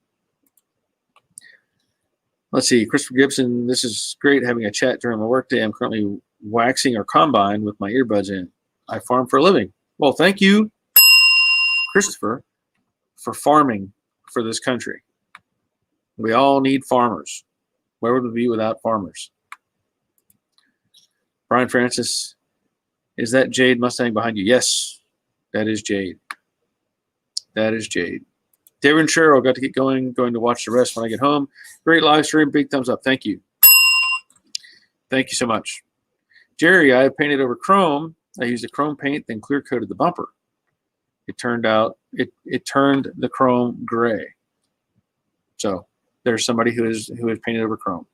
Let's see, Christopher Gibson, this is great having a chat during my workday. I'm currently waxing our combine with my earbuds in. I farm for a living. Well, thank you, Christopher, for farming for this country. We all need farmers. Where would we be without farmers? Brian Francis, is that Jade Mustang behind you? Yes, that is Jade. That is Jade. David and Cheryl, got to get going to watch the rest when I get home. Great live stream. Big thumbs up. Thank you. Thank you so much. Jerry, I painted over chrome. I used a chrome paint, then clear coated the bumper. It turned the chrome gray. So there's somebody who has painted over chrome.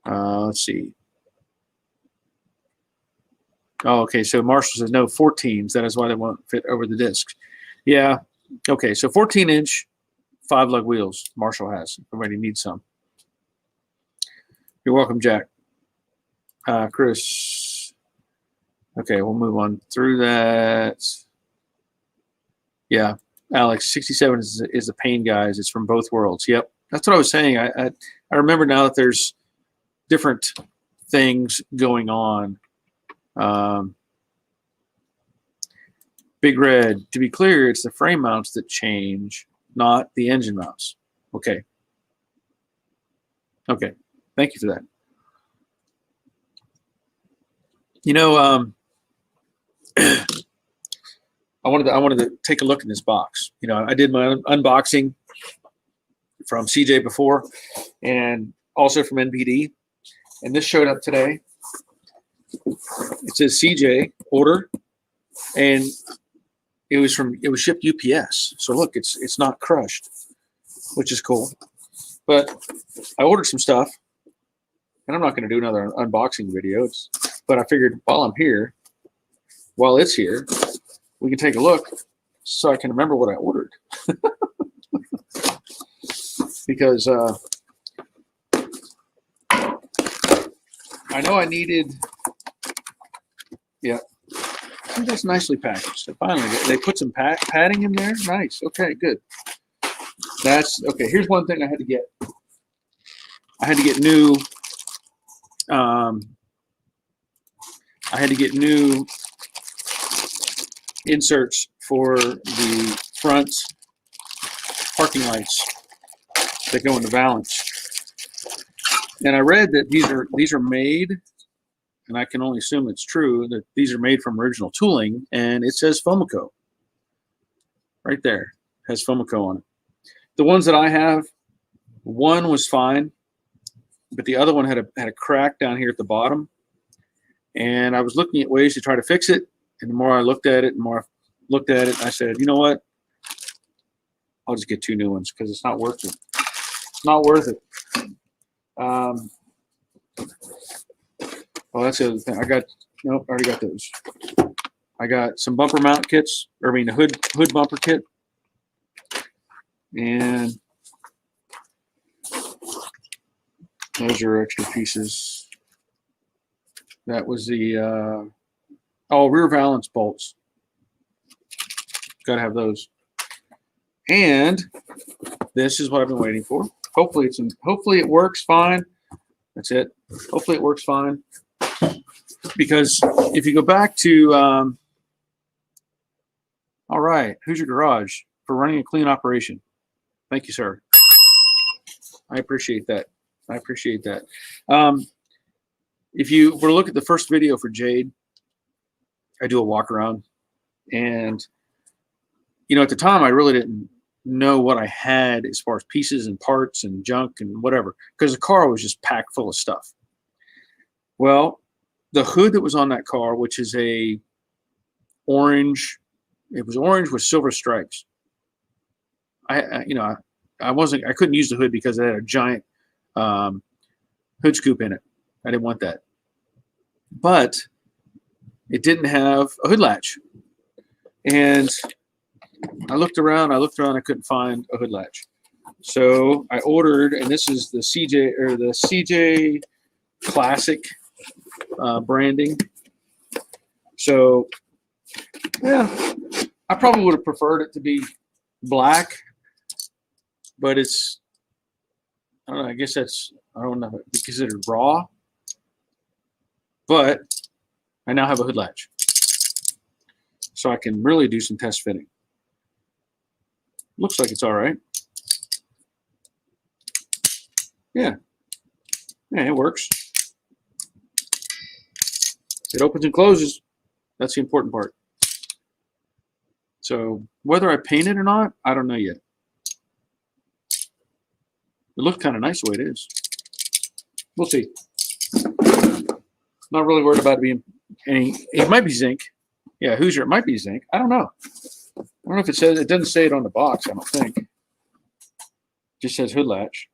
Let's see. Oh, okay. So Marshall says no 14s. That is why they won't fit over the discs. Yeah. Okay. So 14-inch 5-lug wheels Marshall has. Everybody needs some. You're welcome, Jack. Chris. Okay, we'll move on through that. Yeah, Alex, 67 is the pain, guys. It's from both worlds. Yep, that's what I was saying. I remember now that there's different things going on. Big Red, to be clear, it's the frame mounts that change, not the engine mounts. Okay. Okay, thank you for that. I wanted to take a look in this box. I did my unboxing from CJ before, and also from NPD, and this showed up today. It says CJ order, and it was shipped UPS. So look, it's not crushed, which is cool. But I ordered some stuff, and I'm not going to do another unboxing video. But I figured while it's here, we can take a look so I can remember what I ordered. Because I know I needed, yeah, I think that's nicely packaged. So finally, they put some padding in there. Nice. Okay, good. That's okay. Here's one thing I had to get. I had to get new. I had to get new inserts for the front parking lights that go into Valance. And I read that these are made, and I can only assume it's true, that these are made from original tooling, and it says Fomico. right there. Has Fomico on it. The ones that I have, one was fine, but the other one had a crack down here at the bottom. And I was looking at ways to try to fix it. And the more I looked at it, I said, you know what? I'll just get 2 new ones because it's not worth it. It's not worth it. Oh, that's the other thing. I already got those. I got some bumper mount kits, a hood bumper kit. And those are extra pieces. That was the rear valance bolts. Got to have those. And this is what I've been waiting for. Hopefully it works fine. That's it. Hopefully it works fine. Because if you go back to all right, Hoosier Garage for running a clean operation. Thank you, sir. I appreciate that. If you were to look at the first video for Jade, I do a walk around, and at the time I really didn't know what I had as far as pieces and parts and junk and whatever, because the car was just packed full of stuff. Well, the hood that was on that car, which is a orange, it was orange with silver stripes. I couldn't use the hood because it had a giant hood scoop in it. I didn't want that. But it didn't have a hood latch. And I looked around, I couldn't find a hood latch. So I ordered, and this is the CJ Classic branding. So yeah, I probably would have preferred it to be black, but it's, I don't know, I guess that's, I don't know if it'd be considered raw, but I now have a hood latch. So I can really do some test fitting. Looks like it's all right. Yeah, it works. It opens and closes. That's the important part. So whether I paint it or not, I don't know yet. It looks kind of nice the way it is. We'll see. Not really worried about it being any. It might be zinc. Yeah, Hoosier. It might be zinc. I don't know. I don't know if it says. It doesn't say it on the box. I don't think. It just says hood latch.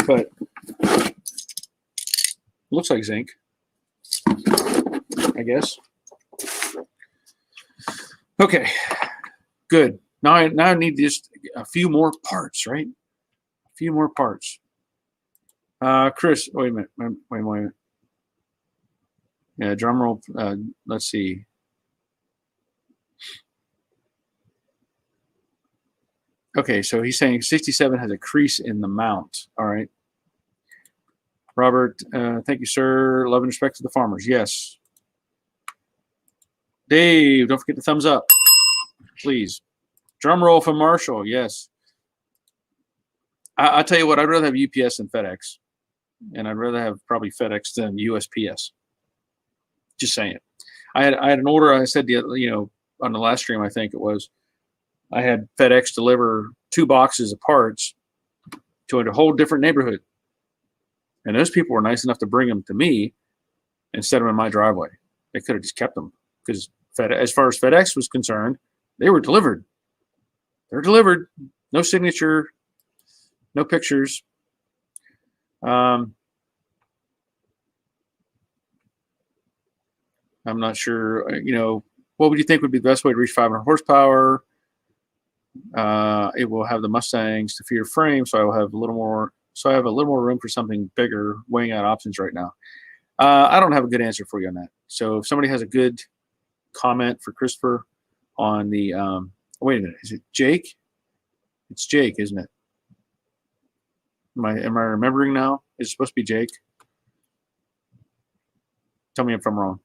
But it looks like zinc, I guess. Okay, good. Now I need just a few more parts, right? A few more parts. Chris, wait a minute. Yeah, drum roll. Let's see. Okay, so he's saying 67 has a crease in the mount. All right. Robert, thank you, sir. Love and respect to the farmers. Yes. Dave, don't forget the thumbs up, please. Drum roll from Marshall. Yes. I'll tell you what, I'd rather have UPS than FedEx. And I'd rather have probably FedEx than USPS. Just saying. I had an order, I said, on the last stream, I think it was, I had FedEx deliver 2 boxes of parts to a whole different neighborhood. And those people were nice enough to bring them to me instead of in my driveway. They could have just kept them because as far as FedEx was concerned, they were delivered. They're delivered. No signature, no pictures. I'm not sure, what would you think would be the best way to reach 500 horsepower? It will have the Mustangs to feeder frame, so I will have a little more. So I have a little more room for something bigger. Weighing out options right now. I don't have a good answer for you on that. So if somebody has a good comment for Christopher on the, wait a minute, is it Jake? It's Jake, isn't it? Am I remembering now? Is it supposed to be Jake? Tell me if I'm wrong.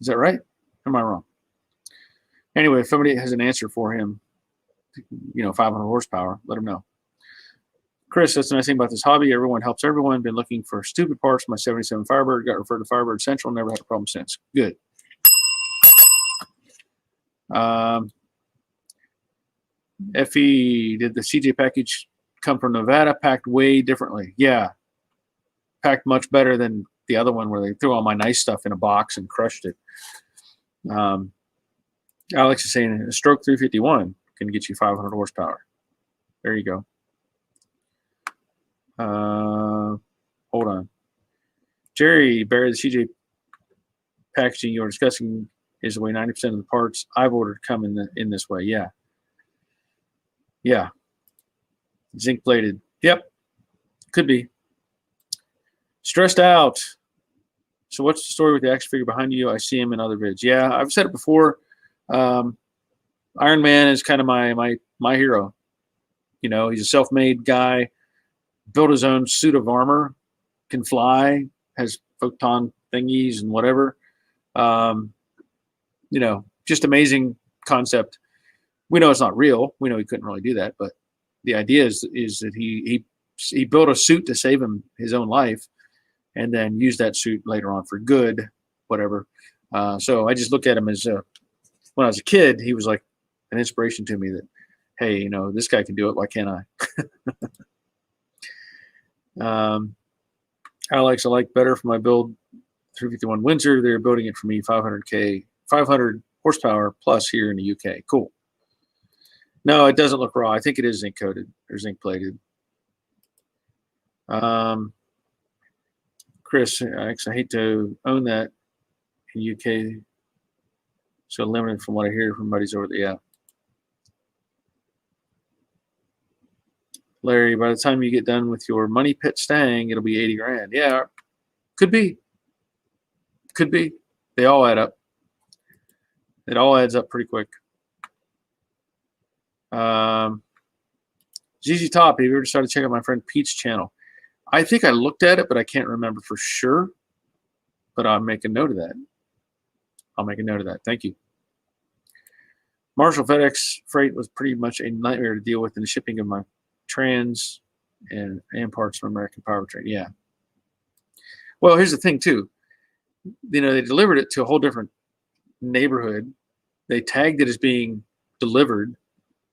Is that right? Am I wrong? Anyway, if somebody has an answer for him, 500 horsepower, let him know. Chris, that's the nice thing about this hobby. Everyone helps everyone. Been looking for stupid parts for my 77 Firebird. Got referred to Firebird Central. Never had a problem since. Good. FE, did the CJ package come from Nevada? Packed way differently. Yeah. Packed much better than the other one where they threw all my nice stuff in a box and crushed it. Alex is saying a stroke 351 can get you 500 horsepower. There you go. Hold on. Jerry, Barry, the CJ packaging you're discussing is the way 90% of the parts I've ordered come in this way. Yeah. Yeah. Zinc plated. Yep. Could be. Stressed out. So what's the story with the action figure behind you? I see him in other vids. Yeah, I've said it before. Iron Man is kind of my hero. You know, he's a self-made guy, built his own suit of armor, can fly, has photon thingies and whatever. You know, just amazing concept. We know it's not real. We know he couldn't really do that, but the idea is that he built a suit to save him his own life, and then used that suit later on for good, whatever. So I just look at him as when I was a kid, he was like an inspiration to me that, hey, you know, this guy can do it. Why can't I? Alex, I like better for my build 351 Windsor. They're building it for me 500 horsepower plus here in the UK. Cool. No, it doesn't look raw. I think it is zinc coated or zinc plated. Chris, I hate to own that in UK. So limited from what I hear from buddies over there. Yeah. Larry, by the time you get done with your money pit stang, it'll be 80 grand. Yeah, could be. Could be. They all add up. It all adds up pretty quick. ZZ Top, have you ever decided to check out my friend Pete's channel? I think I looked at it, but I can't remember for sure. But I'll make a note of that. I'll make a note of that. Thank you. Marshall FedEx freight was pretty much a nightmare to deal with in the shipping of my trans and parts from American Powertrain. Yeah. Well, here's the thing too. You know, they delivered it to a whole different neighborhood. They tagged it as being delivered,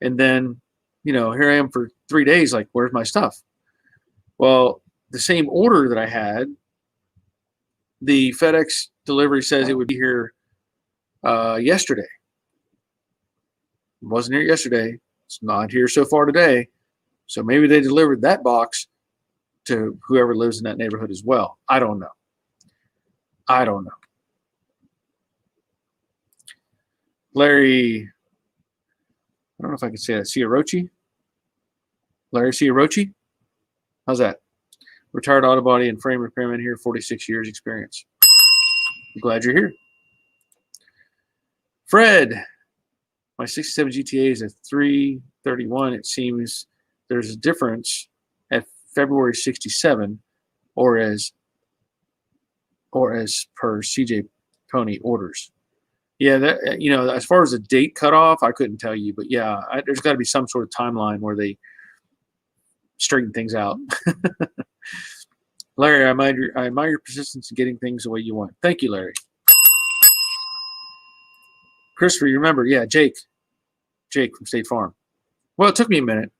and then, you know, here I am for 3 days. Like, where's my stuff? Well, the same order that I had, the FedEx delivery says it would be here yesterday. It wasn't here yesterday. It's not here so far today. So maybe they delivered that box to whoever lives in that neighborhood as well. I don't know. I don't know. Larry, I don't know if I can say that. Ciarochi? Larry Ciarochi? How's that? Retired auto body and frame repairman here, 46 years experience. I'm glad you're here. Fred, my 67 GTA is a 331. It seems there's a difference at February 67 or as per CJ Pony orders. Yeah, that, you know, as far as the date cutoff, I couldn't tell you, but yeah, there's got to be some sort of timeline where they straighten things out. Larry, I admire your persistence in getting things the way you want. Thank you, Larry. Christopher, you remember? Yeah, Jake from State Farm. Well, it took me a minute.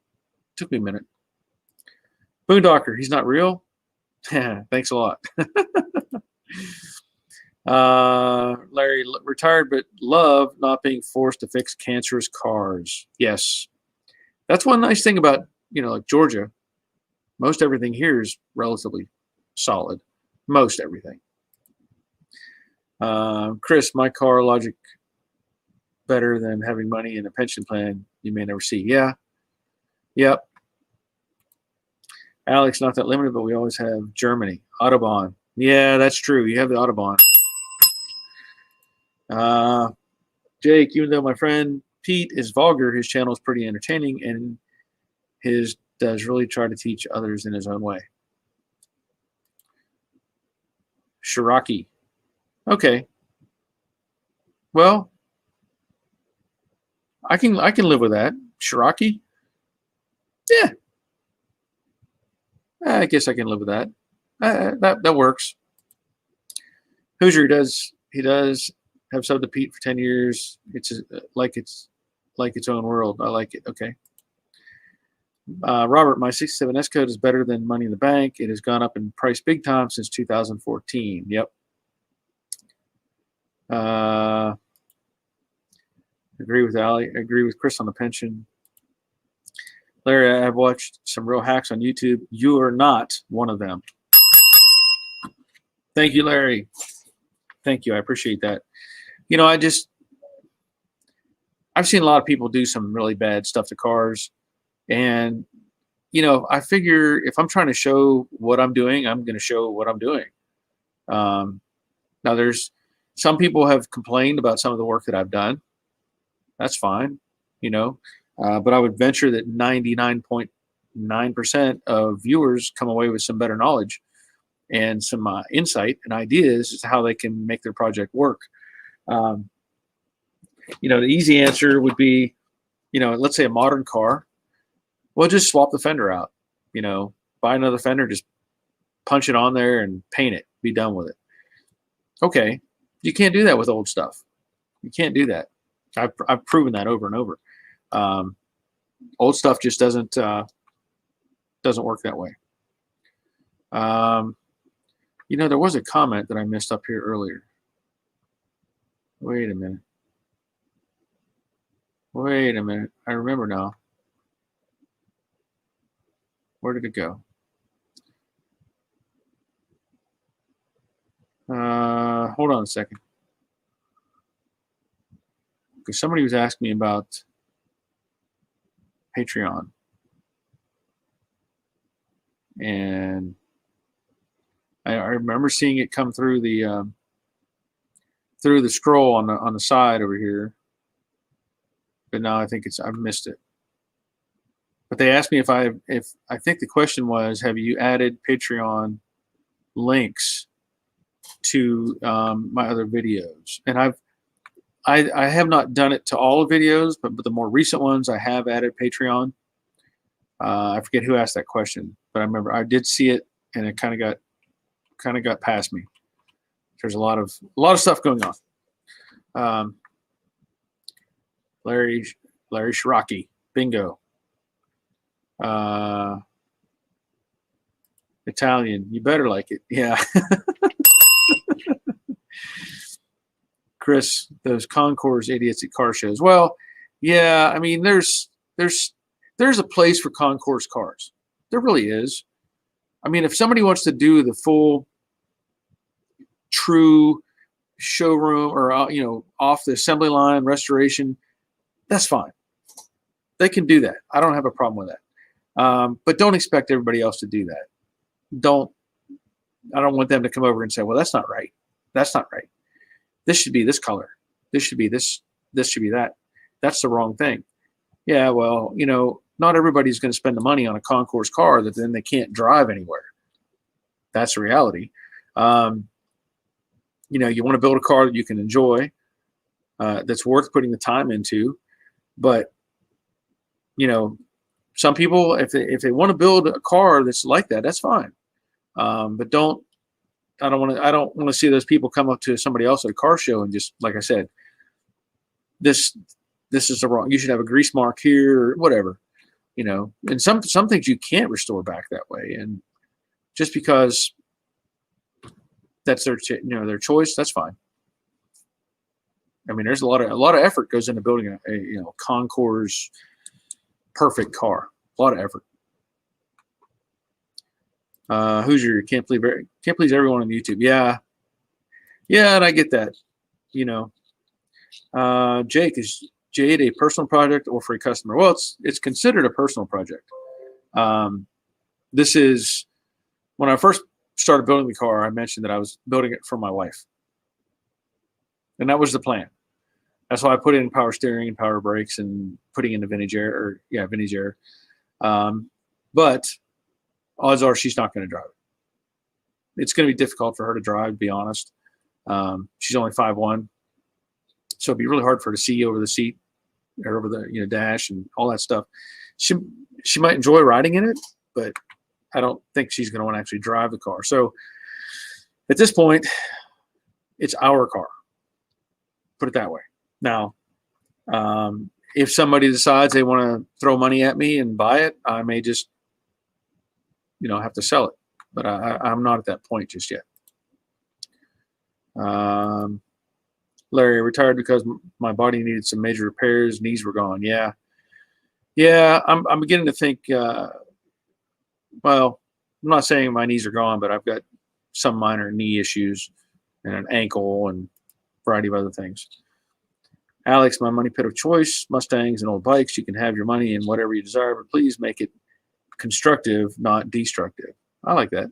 Boondocker, he's not real. Thanks a lot. Larry, retired but love not being forced to fix cancerous cars. Yes, that's one nice thing about, you know, like Georgia. Most everything here is relatively solid. Most everything. Chris, my car logic better than having money in a pension plan you may never see. Yeah. Yep. Alex, not that limited, but we always have Germany. Autobahn. Yeah, that's true. You have the Autobahn. Jake, even though my friend Pete is vulgar, his channel is pretty entertaining, and his does really try to teach others in his own way. Shiraki. Okay. Well, I can live with that. Shiraki? Yeah. I guess I can live with that. That works. Hoosier he does have subbed to Pete for 10 years. Like its own world. I like it. Okay. Robert, my 67S code is better than Money in the Bank. It has gone up in price big time since 2014. Yep. Agree with Ali. Agree with Chris on the pension. Larry, I've watched some real hacks on YouTube. You are not one of them. Thank you, Larry. Thank you. I appreciate that. You know, I've seen a lot of people do some really bad stuff to cars. And, you know, I figure if I'm trying to show what I'm doing, I'm going to show what I'm doing. Now, there's some people have complained about some of the work that I've done. That's fine, you know, but I would venture that 99.9% of viewers come away with some better knowledge and some insight and ideas as to how they can make their project work. You know, the easy answer would be, you know, let's say a modern car. Well, just swap the fender out, you know, buy another fender, just punch it on there and paint it, be done with it. Okay. You can't do that with old stuff. You can't do that. I've proven that over and over. Old stuff just doesn't work that way. You know, there was a comment that I missed up here earlier. Wait a minute. I remember now. Where did it go? Hold on a second. Because somebody was asking me about Patreon. And I remember seeing it come through the scroll on the side over here. But now I think I've missed it. But they asked me if I think the question was, have you added Patreon links to my other videos? And I have not done it to all the videos, but the more recent ones I have added Patreon. I forget who asked that question, but I remember I did see it, and it kind of got past me. There's a lot of stuff going on. Larry Shiraki, bingo. Italian, you better like it. Yeah. Chris, those concours idiots at car shows. Well, yeah, I mean, there's a place for concours cars. There really is. I mean, if somebody wants to do the full, true showroom or you know, off the assembly line restoration, that's fine. They can do that. I don't have a problem with that. But don't expect everybody else to do that. I don't want them to come over and say, well, that's not right. That's not right. This should be this color. This should be this. This should be that. That's the wrong thing. Yeah, well, you know, not everybody's going to spend the money on a concours car that then they can't drive anywhere. That's the reality. You know, you want to build a car that you can enjoy, that's worth putting the time into. But, you know, some people, if they want to build a car that's like that, that's fine. But I don't want to see those people come up to somebody else at a car show and just, like I said, this is the wrong. You should have a grease mark here or whatever, you know. And some things you can't restore back that way, and just because that's their their choice, that's fine. I mean, there's a lot of effort goes into building a concours perfect car. A lot of effort. Hoosier, can't please everyone on YouTube. Yeah, and I get that. You know, Jake, is Jade a personal project or for a customer? Well, it's considered a personal project. This is when I first started building the car. I mentioned that I was building it for my wife, and that was the plan. That's why I put in power steering and power brakes and putting in the vintage air. But odds are she's not going to drive it. It's going to be difficult for her to drive, to be honest. She's only 5'1", so it'd be really hard for her to see over the seat or over the dash and all that stuff. She might enjoy riding in it, but I don't think she's going to want to actually drive the car. So at this point, it's our car. Put it that way. Now, if somebody decides they want to throw money at me and buy it, I may just, have to sell it. But I'm not at that point just yet. Larry, I retired because my body needed some major repairs. Knees were gone. Yeah. I'm beginning to think. Well, I'm not saying my knees are gone, but I've got some minor knee issues and an ankle and a variety of other things. Alex, my money pit of choice, Mustangs and old bikes. You can have your money in whatever you desire, but please make it constructive, not destructive. I like that.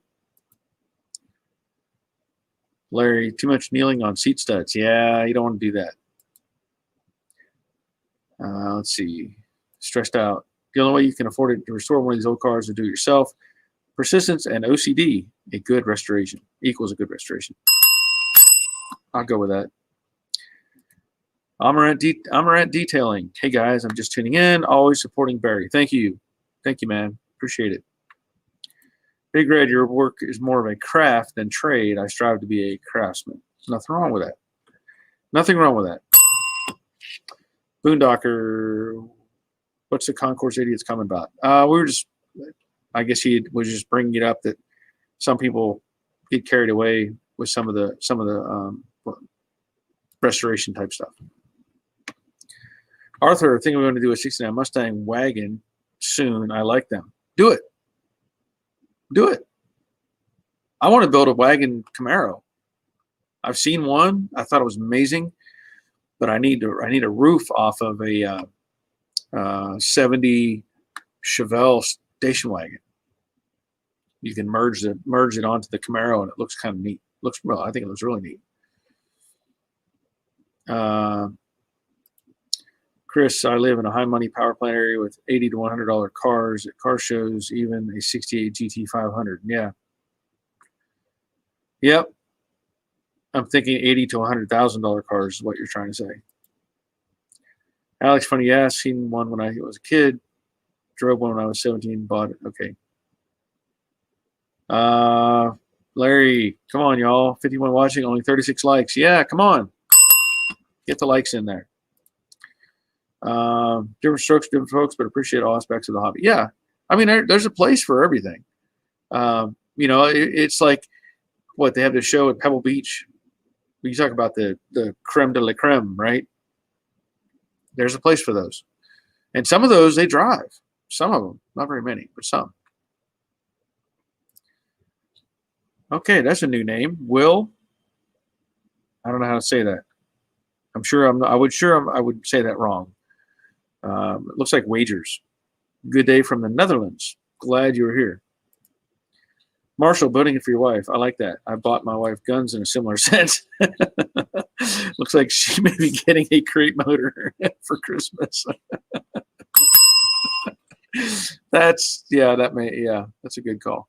Larry, too much kneeling on seat studs. Yeah, you don't want to do that. Let's see. Stressed out. The only way you can afford it to restore one of these old cars is do it yourself. Persistence and OCD, a good restoration, equals a good restoration. I'll go with that. Amarant Detailing. Hey guys, I'm just tuning in. Always supporting Barry. Thank you. Thank you, man. Appreciate it. Big Red, your work is more of a craft than trade. I strive to be a craftsman. Nothing wrong with that. Nothing wrong with that. Boondocker, what's the concourse idiots coming about? I guess he was just bringing it up that some people get carried away with some of the restoration type stuff. Arthur, I think I'm going to do a 69 Mustang wagon soon. I like them. Do it. Do it. I want to build a wagon Camaro. I've seen one. I thought it was amazing, but I need a roof off of a 70 Chevelle station wagon. You can merge it onto the Camaro, and it looks kind of neat. I think it looks really neat. Chris, I live in a high money power plant area with $80 to $100 cars at car shows, even a 68 GT 500. Yeah. Yep. I'm thinking $80 to $100,000 cars is what you're trying to say. Alex, funny, yeah, seen one when I was a kid, drove one when I was 17, bought it. Okay. Larry, come on, y'all. 51 watching, only 36 likes. Yeah, come on. Get the likes in there. Different strokes, different folks, but appreciate all aspects of the hobby. Yeah. I mean, there's a place for everything. It's like what they have to show at Pebble Beach. You talk about the creme de la creme, right? There's a place for those. And some of those, they drive. Some of them, not very many, but some. Okay, that's a new name. Will. I don't know how to say that. I would say that wrong. It looks like wagers. Good day from the Netherlands. Glad you were here. Marshall, building it for your wife. I like that. I bought my wife guns in a similar sense. Looks like she may be getting a crate motor for Christmas. That's a good call.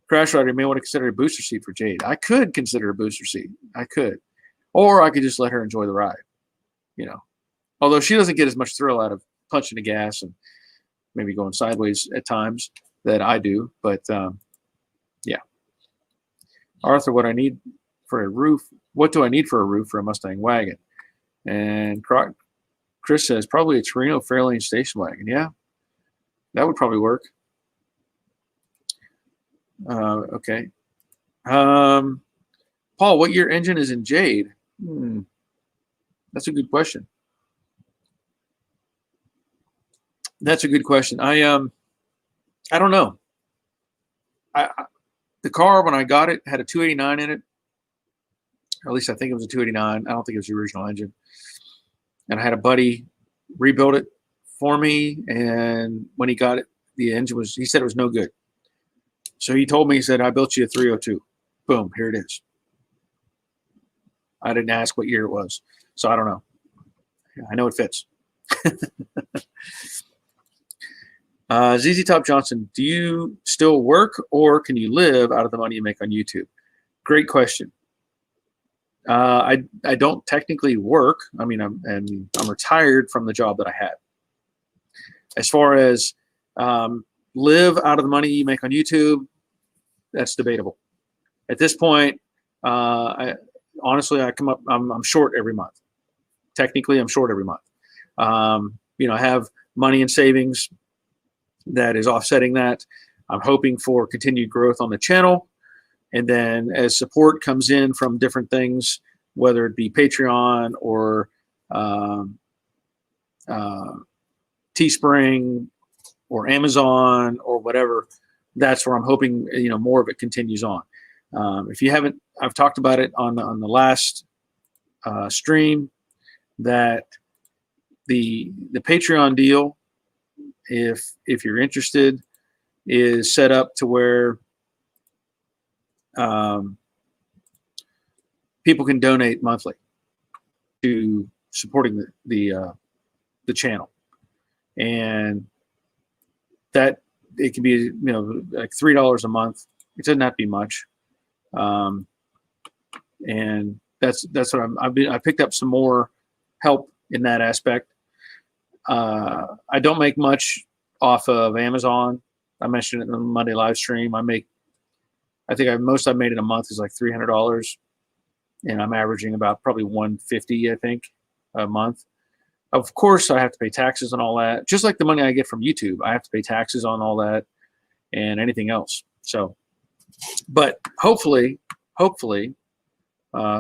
Crash Rider, may want to consider a booster seat for Jade. I could consider a booster seat. I could. Or I could just let her enjoy the ride. Although she doesn't get as much thrill out of punching the gas and maybe going sideways at times that I do. But yeah. Arthur, what do I need for a roof for a Mustang wagon? And Chris says probably a Torino Fairlane station wagon. Yeah, that would probably work. Okay. Paul, what year engine is in Jade? That's a good question. That's a good question. I don't know. The car when I got it had a 289 in it, or at least I think it was a 289. I don't think it was the original engine. And I had a buddy rebuild it for me, and when he got it, he said it was no good. So he told me, he said, I built you a 302. Boom, here it is. I didn't ask what year it was, so I don't know. I know it fits. ZZ Top Johnson, do you still work or can you live out of the money you make on YouTube? Great question. I don't technically work. I mean, I'm retired from the job that I had. As far as live out of the money you make on YouTube, that's debatable. At this point, honestly, I'm short every month. Technically, I'm short every month. I have money in savings that is offsetting that. I'm hoping for continued growth on the channel. And then as support comes in from different things, whether it be Patreon or Teespring or Amazon or whatever, that's where I'm hoping, more of it continues on. If you haven't, I've talked about it on the last stream, that the Patreon deal, if you're interested, is set up to where people can donate monthly to supporting the channel, and that it can be like $3 a month. It doesn't have to be much, and that's what I picked up some more help in that aspect. I don't make much off of Amazon. I mentioned it in the Monday live stream. I think most I've made in a month is like $300, and I'm averaging about probably $150, I think, a month. Of course, I have to pay taxes on all that. Just like the money I get from YouTube, I have to pay taxes on all that and anything else. So, but hopefully,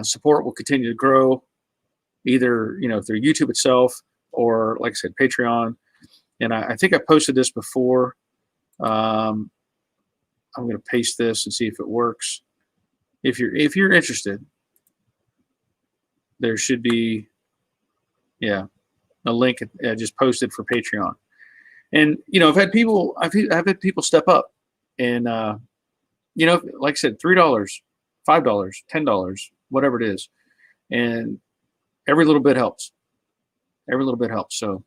support will continue to grow, either through YouTube itself or, like I said, Patreon. And I think I posted this before. I'm going to paste this and see if it works. If you're interested, there should be, a link I just posted for Patreon. And I've had people step up, and like I said, $3, $5, $10, whatever it is, and every little bit helps. Every little bit helps. So,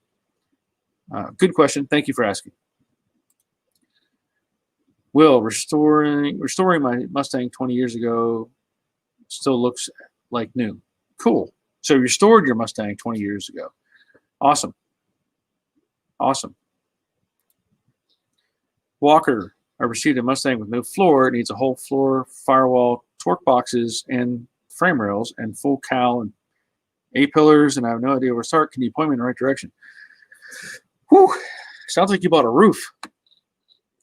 good question. Thank you for asking. Will, restoring my Mustang 20 years ago still looks like new. Cool. So you restored your Mustang 20 years ago. Awesome. Walker, I received a Mustang with no floor. It needs a whole floor, firewall, torque boxes, and frame rails, and full cowl and A-pillars, and I have no idea where to start. Can you point me in the right direction? Whew. Sounds like you bought a roof,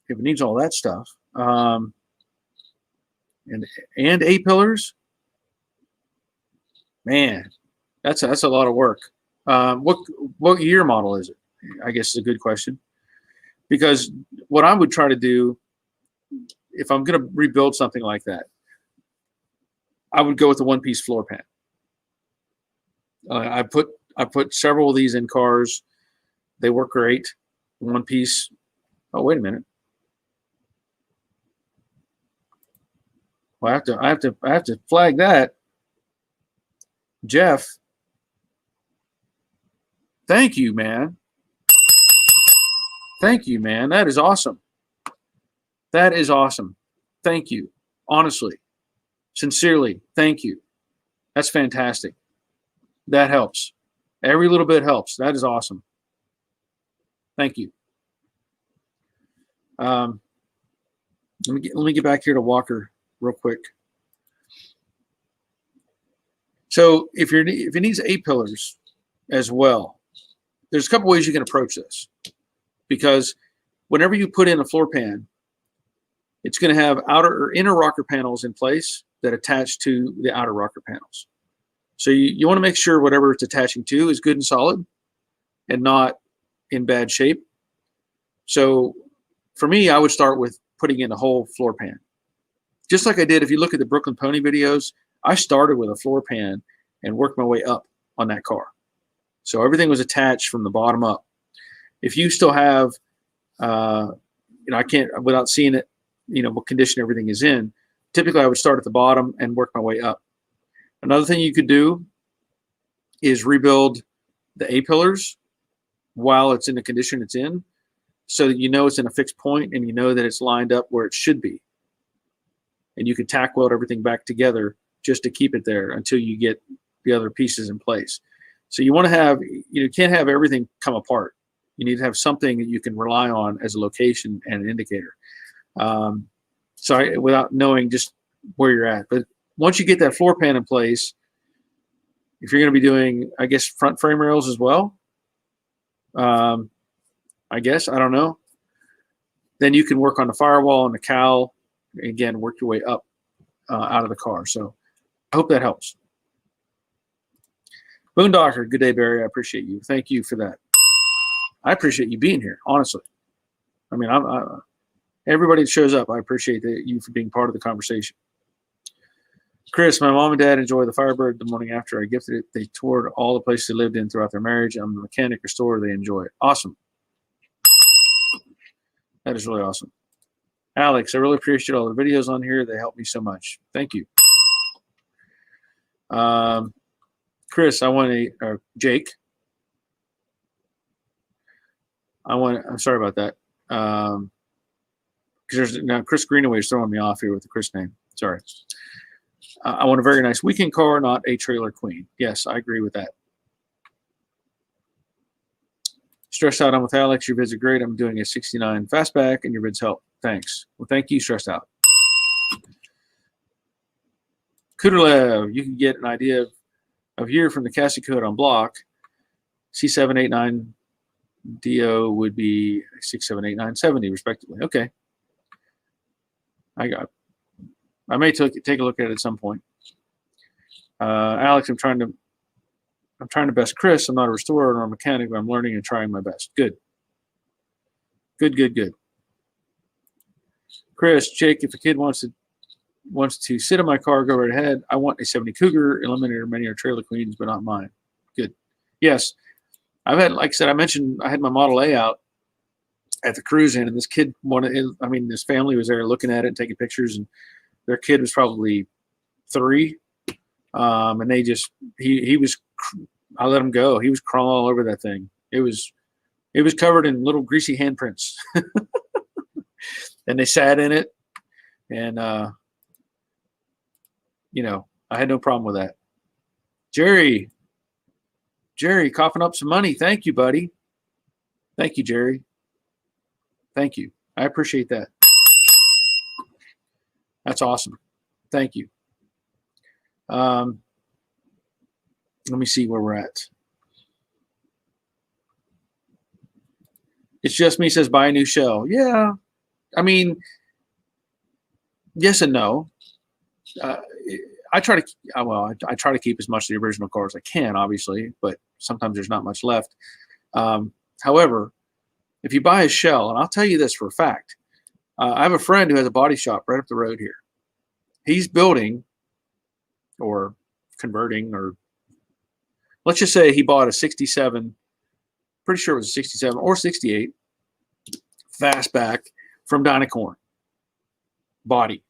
if it needs all that stuff. And A-pillars. Man, that's a lot of work. What year model is it? I guess is a good question. Because what I would try to do, if I'm going to rebuild something like that, I would go with the one-piece floor pan. I put several of these in cars. They work great. One piece. Oh, wait a minute. Well, I have to flag that. Jeff, thank you, man. Thank you, man. That is awesome. That is awesome. Thank you. Honestly, sincerely, thank you. That's fantastic. That helps. Every little bit helps. That is awesome. Thank you. Let me get back here to Walker real quick. So if it needs A-pillars as well, there's a couple ways you can approach this, because whenever you put in a floor pan, it's going to have outer or inner rocker panels in place that attach to the outer rocker panels. So you want to make sure whatever it's attaching to is good and solid and not in bad shape. So for me, I would start with putting in a whole floor pan. Just like I did, if you look at the Brooklyn Pony videos, I started with a floor pan and worked my way up on that car. So everything was attached from the bottom up. If you still have, I can't, without seeing it, what condition everything is in, typically I would start at the bottom and work my way up. Another thing you could do is rebuild the A-pillars while it's in the condition it's in, so that it's in a fixed point and you know that it's lined up where it should be. And you can tack weld everything back together just to keep it there until you get the other pieces in place. So you want to have, you can't have everything come apart. You need to have something that you can rely on as a location and an indicator. Sorry, without knowing just where you're at. But once you get that floor pan in place, if you're going to be doing, I guess, front frame rails as well, I guess, I don't know, then you can work on the firewall and the cowl. Again, work your way up out of the car. So I hope that helps. Boondocker, good day, Barry. I appreciate you. Thank you for that. I appreciate you being here, honestly. I mean, everybody that shows up, I appreciate you for being part of the conversation. Chris, my mom and dad enjoy the Firebird the morning after I gifted it. They toured all the places they lived in throughout their marriage. I'm a mechanic or store. They enjoy it. Awesome. That is really awesome. Alex, I really appreciate all the videos on here. They help me so much. Thank you. Chris, Jake. I'm sorry about that. Because now Chris Greenaway is throwing me off here with the Chris name. Sorry. I want a very nice weekend car, not a trailer queen. Yes, I agree with that. Stressed out, I'm with Alex. Your vids are great. I'm doing a 69 fastback, and your vids help. Thanks. Well, thank you, Stressed Out. Kuderlev, you can get an idea of year from the Cassie code on block. C789 DO would be 678970, respectively. Okay. I may take a look at it at some point. Alex, I'm trying to best Chris. I'm not a restorer nor a mechanic, but I'm learning and trying my best. Good. Good. Chris, Jake, if a kid wants to sit in my car, go right ahead. I want a 70 Cougar. Eliminator, many are trailer queens, but not mine. Good. Yes. I've had, like I said, I mentioned I had my Model A out at the cruise in, and this kid his family was there looking at it and taking pictures, and their kid was probably 3. And they just, I let him go. He was crawling all over that thing. It was covered in little greasy handprints. And they sat in it. And, I had no problem with that. Jerry, coughing up some money. Thank you, buddy. Thank you, Jerry. Thank you. I appreciate that. That's awesome. Thank you. Let me see where we're at. It's just me says buy a new shell. Yeah. I mean, yes and no. I try to keep as much of the original car as I can, obviously, but sometimes there's not much left. However, if you buy a shell, and I'll tell you this for a fact, I have a friend who has a body shop right up the road here. He's building or converting, or let's just say he bought a 67, pretty sure it was a 67 or 68 fastback from Dynacorn body.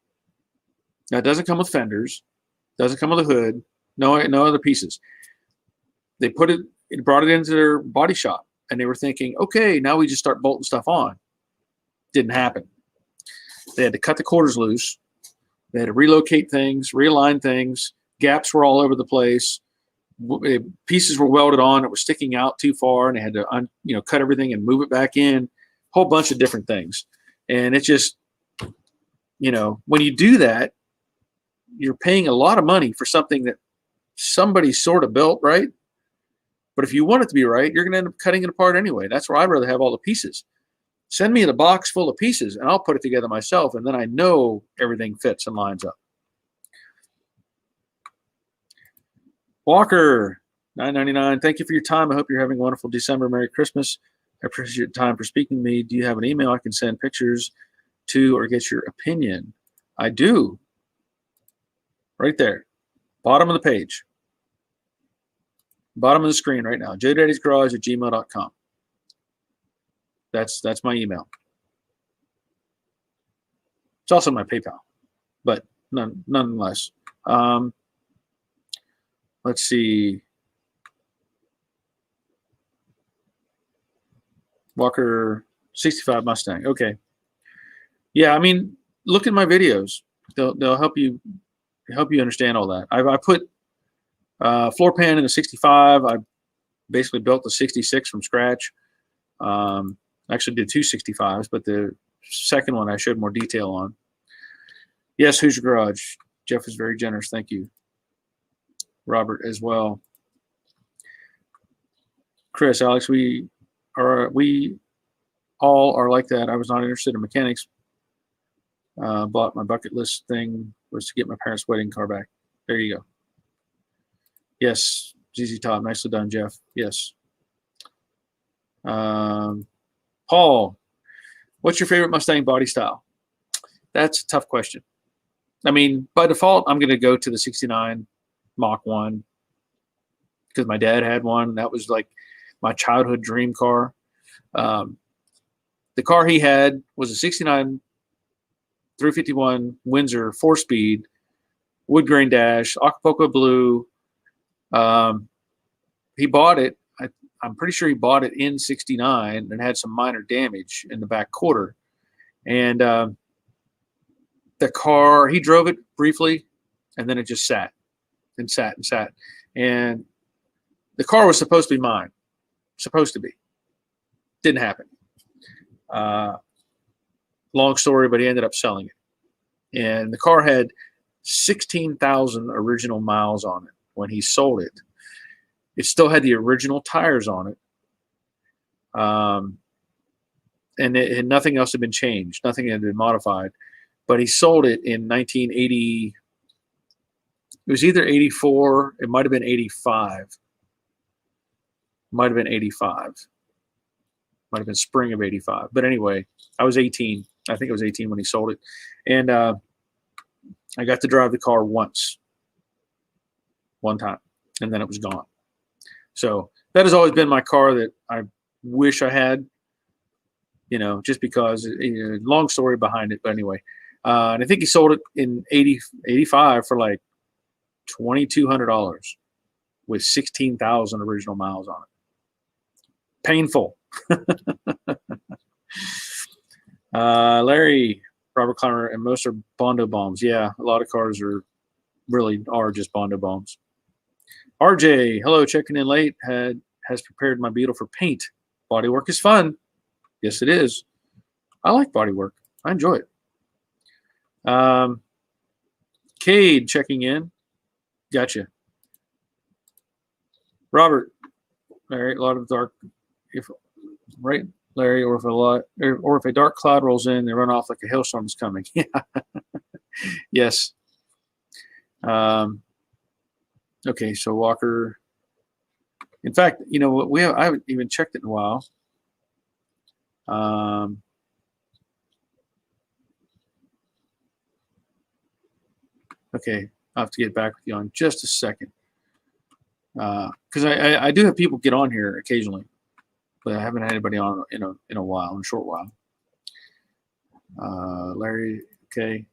Now, it doesn't come with fenders, doesn't come with a hood, no other pieces. They brought it into their body shop, and they were thinking, okay, now we just start bolting stuff on. Didn't happen. They had to cut the quarters loose. They had to relocate things, realign things. Gaps were all over the place. Pieces were welded on. It was sticking out too far, and they had to cut everything and move it back in. Whole bunch of different things. And it's just, when you do that, you're paying a lot of money for something that somebody sort of built, right? But if you want it to be right, you're going to end up cutting it apart anyway. That's where I'd rather have all the pieces. Send me a box full of pieces, and I'll put it together myself, and then I know everything fits and lines up. Walker, $9.99. Thank you for your time. I hope you're having a wonderful December. Merry Christmas. I appreciate your time for speaking to me. Do you have an email I can send pictures to or get your opinion? I do. Right there. Bottom of the page. Bottom of the screen right now. jdaddysgarage@gmail.com. That's my email. It's also my PayPal, but nonetheless. Let's see. Walker 65 Mustang. Okay. Yeah, I mean, look at my videos. They'll help you understand all that. I put floor pan in a 65. I basically built the 66 from scratch. I actually did 265s, but the second one I showed more detail on. Yes, Hoosier Garage. Jeff is very generous. Thank you. Robert as well. Chris, Alex, we all are like that. I was not interested in mechanics. Bought my bucket list thing was to get my parents' wedding car back. There you go. Yes, ZZ Top. Nicely done, Jeff. Yes. Paul, what's your favorite Mustang body style? That's a tough question. I mean, by default, I'm going to go to the 69 Mach 1 because my dad had one. That was like my childhood dream car. The car he had was a 69 351 Windsor 4-speed, wood grain dash, Acapulco blue. He bought it. I'm pretty sure he bought it in 69 and had some minor damage in the back quarter. And the car, he drove it briefly, and then it just sat and sat and sat. And the car was supposed to be mine. Supposed to be. Didn't happen. Long story, but he ended up selling it. And the car had 16,000 original miles on it when he sold it. It still had the original tires on it. And nothing else had been changed. Nothing had been modified. But he sold it in 1980. It was either 84. It might have been 85. Might have been 85. Might have been spring of 85. But anyway, I was 18. I think I was 18 when he sold it. And I got to drive the car one time, and then it was gone. So that has always been my car that I wish I had, just because, long story behind it. But anyway, and I think he sold it in 85 for like $2,200 with 16,000 original miles on it. Painful. Larry, Robert Clymer, and most are Bondo bombs. Yeah, a lot of cars are just Bondo bombs. RJ, hello, checking in late. Has prepared my Beetle for paint. Bodywork is fun. Yes, it is. I like bodywork. I enjoy it. Cade checking in. Gotcha. Robert, Larry, a lot of dark. Right, Larry, or if a dark cloud rolls in, they run off like a hailstorm is coming. Yeah. Yes. Okay, so Walker. In fact, I haven't even checked it in a while. Okay, I'll have to get back with you on just a second. Because I do have people get on here occasionally, but I haven't had anybody on in a short while. Larry, okay.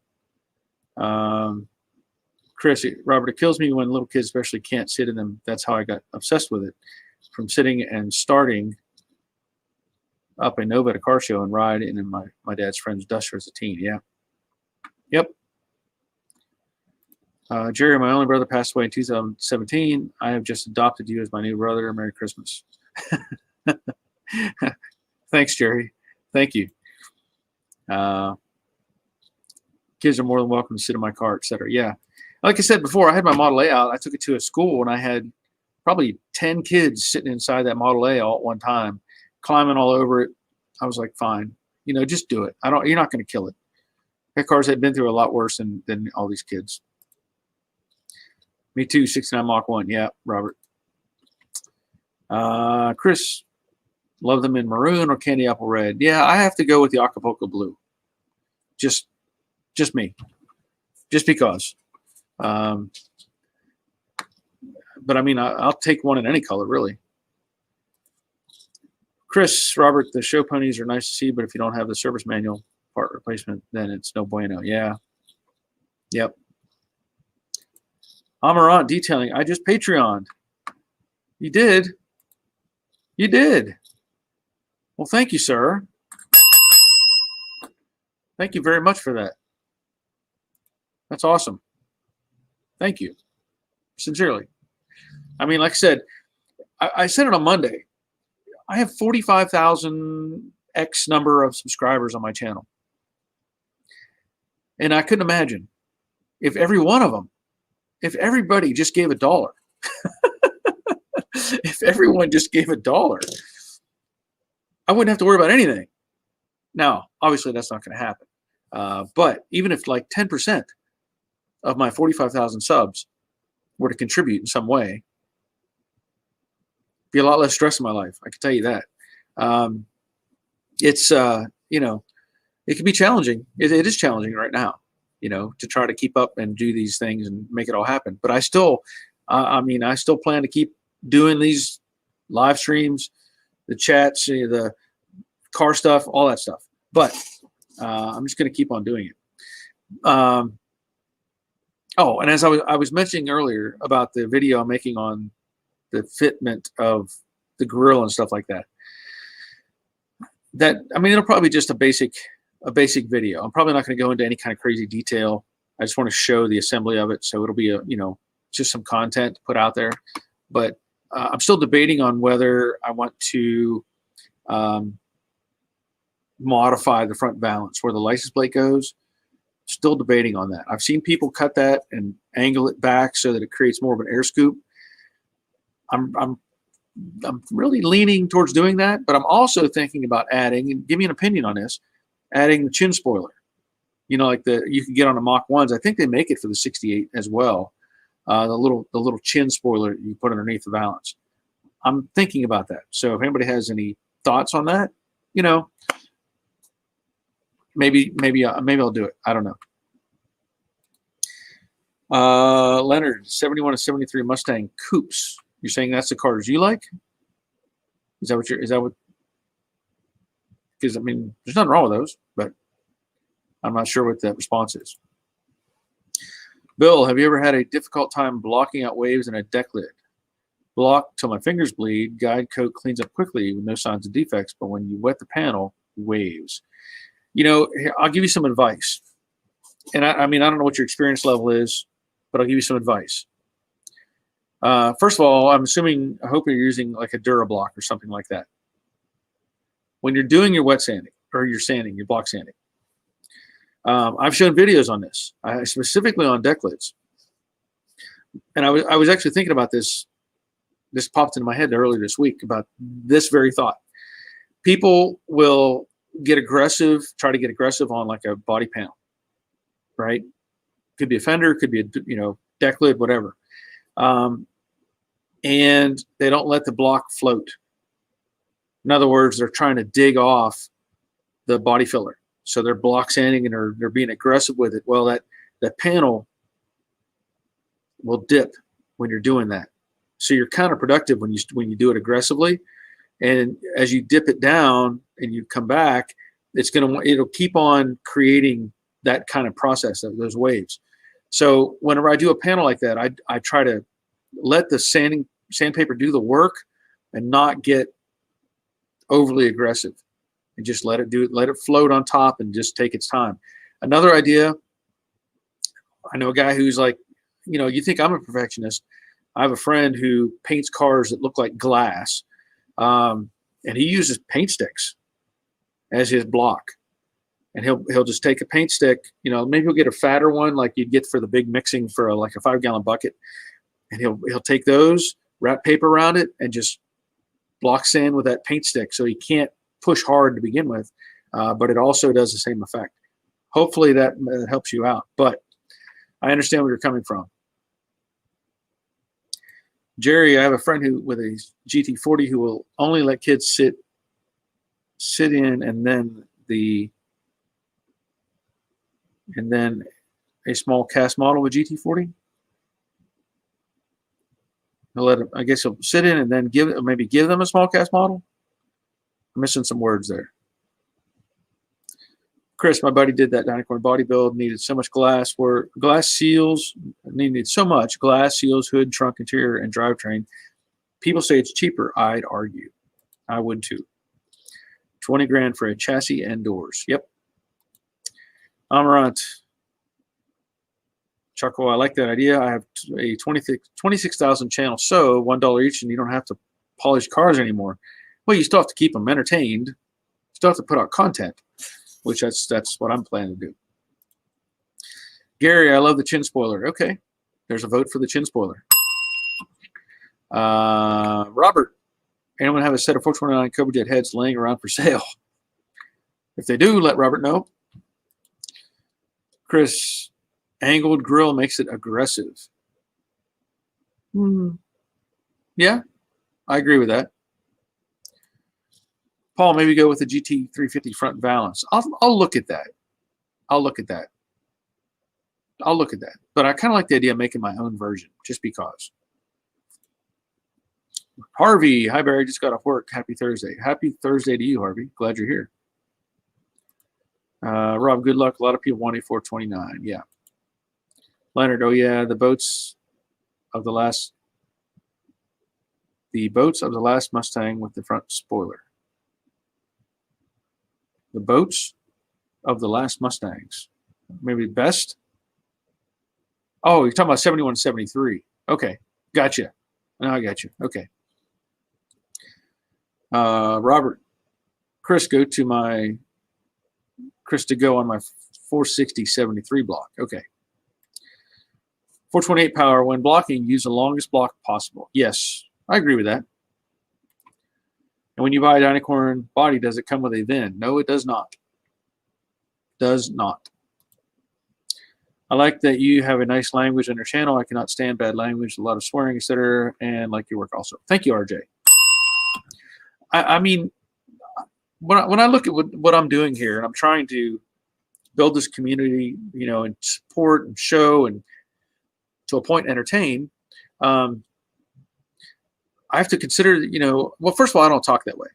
Chris, Robert, it kills me when little kids especially can't sit in them. That's how I got obsessed with it. From sitting and starting up a Nova at a car show and ride in my dad's friend's Duster as a teen. Yeah. Yep. Jerry, my only brother, passed away in 2017. I have just adopted you as my new brother. Merry Christmas. Thanks, Jerry. Thank you. Kids are more than welcome to sit in my car, etc. Yeah. Like I said before, I had my Model A out. I took it to a school, and I had probably 10 kids sitting inside that Model A all at one time, climbing all over it. I was like, fine, just do it. You're not going to kill it. That cars had been through a lot worse than all these kids. Me too, 69 Mach 1. Yeah, Robert. Chris, love them in maroon or candy apple red. Yeah, I have to go with the Acapulco blue. Just me. Just because. But I mean, I'll take one in any color, really. Chris, Robert, the show ponies are nice to see, but if you don't have the service manual part replacement, then it's no bueno. Yeah. Yep. Amarant Detailing. I just Patreoned. You did? You did. Well, thank you, sir. Thank you very much for that. That's awesome. Thank you. Sincerely. I mean, like I said, I said it on Monday. I have 45,000 X number of subscribers on my channel. And I couldn't imagine if every one of them, if everybody just gave $1, if everyone just gave $1, I wouldn't have to worry about anything. Now, obviously, that's not going to happen. But even if like 10% of my 45,000 subs were to contribute in some way, be a lot less stress in my life. I can tell you that. It's you know, it can be challenging. It is challenging right now, you know, to try to keep up and do these things and make it all happen. But I still, I mean, I still plan to keep doing these live streams, the chats, the car stuff, all that stuff. But I'm just going to keep on doing it. Oh, and as I was mentioning earlier about the video I'm making on the fitment of the grill and stuff like that. That, I mean, it'll probably be just a basic video. I'm probably not going to go into any kind of crazy detail. I just want to show the assembly of it, so it'll be just some content to put out there. But I'm still debating on whether I want to modify the front valance where the license plate goes. Still debating on that. I've seen people cut that and angle it back so that it creates more of an air scoop. I'm really leaning towards doing that, but I'm also thinking about adding, and give me an opinion on this, adding the chin spoiler. You know, like you can get on the Mach 1s. I think they make it for the 68 as well. The little chin spoiler you put underneath the valance. I'm thinking about that. So if anybody has any thoughts on that, you know, maybe I'll do it. I don't know. Leonard, 71 to 73 Mustang coupes. You're saying that's the cars you like? Is that what? Because I mean, there's nothing wrong with those, but I'm not sure what that response is. Bill, have you ever had a difficult time blocking out waves in a deck lid? Block till my fingers bleed. Guide coat cleans up quickly with no signs of defects, but when you wet the panel, waves. You know, I'll give you some advice. And I mean, I don't know what your experience level is, but I'll give you some advice. First of all, I hope you're using like a DuraBlock or something like that. When you're doing your wet sanding or your block sanding, I've shown videos on this, specifically on deck lids. And I was actually thinking about this. This popped into my head earlier this week about this very thought. People will try to get aggressive on like a body panel, right? Could be a fender, could be a deck lid, whatever. And they don't let the block float. In other words, they're trying to dig off the body filler. So they're block sanding and they're being aggressive with it. Well, that panel will dip when you're doing that. So you're counterproductive when you do it aggressively. And as you dip it down and you come back, it'll keep on creating that kind of process, those waves. So whenever I do a panel like that, I try to let the sandpaper do the work and not get overly aggressive, and just let it float on top and just take its time. Another idea, I know a guy who's like, you think I'm a perfectionist. I have a friend who paints cars that look like glass, and he uses paint sticks as his block. And he'll just take a paint stick, maybe he'll get a fatter one like you'd get for the big mixing for like a 5-gallon bucket. And he'll take those, wrap paper around it, and just block sand with that paint stick. So he can't push hard to begin with, but it also does the same effect. Hopefully that helps you out. But I understand where you're coming from. Jerry, I have a friend with a GT40 who will only let kids sit in, and then a small cast model with GT40. I guess he'll sit in and then maybe give them a small cast model. I'm missing some words there. Chris, my buddy did that Dynacorn body build, needed so much glass seals, hood, trunk, interior, and drivetrain. People say it's cheaper. I'd argue. I would too. 20 grand for a chassis and doors. Yep. Amarant. Chuckle, I like that idea. I have a 26,000 channel, so $1 each, and you don't have to polish cars anymore. Well, you still have to keep them entertained. You still have to put out content, which that's what I'm planning to do. Gary, I love the chin spoiler. Okay, there's a vote for the chin spoiler. Robert, anyone have a set of 429 Cobra Jet heads laying around for sale? If they do, let Robert know. Chris, angled grill makes it aggressive. Yeah, I agree with that. Paul, maybe go with the GT350 front valance. I'll look at that. I'll look at that. But I kind of like the idea of making my own version, just because. Harvey, hi Barry, just got off work. Happy Thursday. Happy Thursday to you, Harvey. Glad you're here. Rob, good luck. A lot of people want a 429. Yeah. Leonard, oh yeah, the boats of the last Mustang with the front spoiler. The boats of the last Mustangs. Maybe best? Oh, you're talking about 71, 73. Okay, gotcha. Now I got you. Okay. Robert, Chris, to go on my 460 73 block. Okay. 428 power. When blocking, use the longest block possible. Yes, I agree with that. And when you buy a Dynacorn body, does it come with a VIN? No, it does not. Does not. I like that you have a nice language on your channel. I cannot stand bad language, a lot of swearing, etc. And like your work also. Thank you, RJ. I mean, when I look at what I'm doing here, and I'm trying to build this community, you know, and support and show and to a point entertain, I have to consider, you know, well, first of all, I don't talk that way.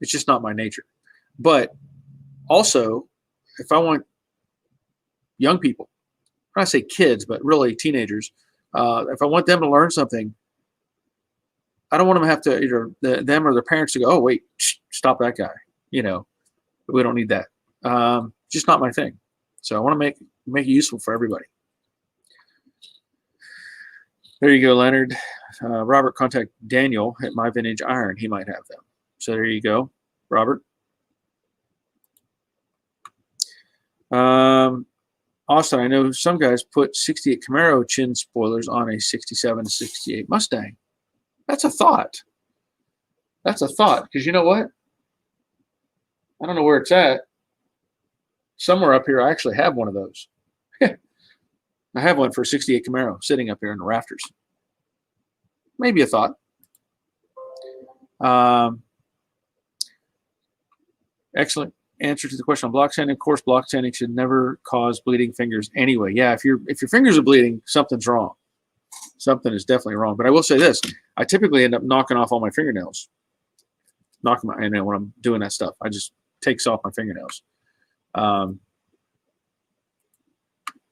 It's just not my nature. But also, if I want young people, I say kids, but really teenagers, if I want them to learn something, I don't want them to have to either them or their parents to go, oh, wait, stop that guy. You know, we don't need that. Just not my thing. So I want to make it useful for everybody. There you go, Leonard. Robert, contact Daniel at My Vintage Iron. He might have them. So there you go, Robert. Austin, I know some guys put 68 Camaro chin spoilers on a 67 to 68 Mustang. That's a thought. That's a thought, because you know what? I don't know where it's at. Somewhere up here, I actually have one of those. I have one for a 68 Camaro sitting up here in the rafters. Maybe a thought. Excellent answer to the question on block sanding. Of course, block sanding should never cause bleeding fingers anyway. Yeah, if your fingers are bleeding, something's wrong. Something is definitely wrong. But I will say this: I typically end up knocking off all my fingernails. And then when I'm doing that stuff, I just takes off my fingernails.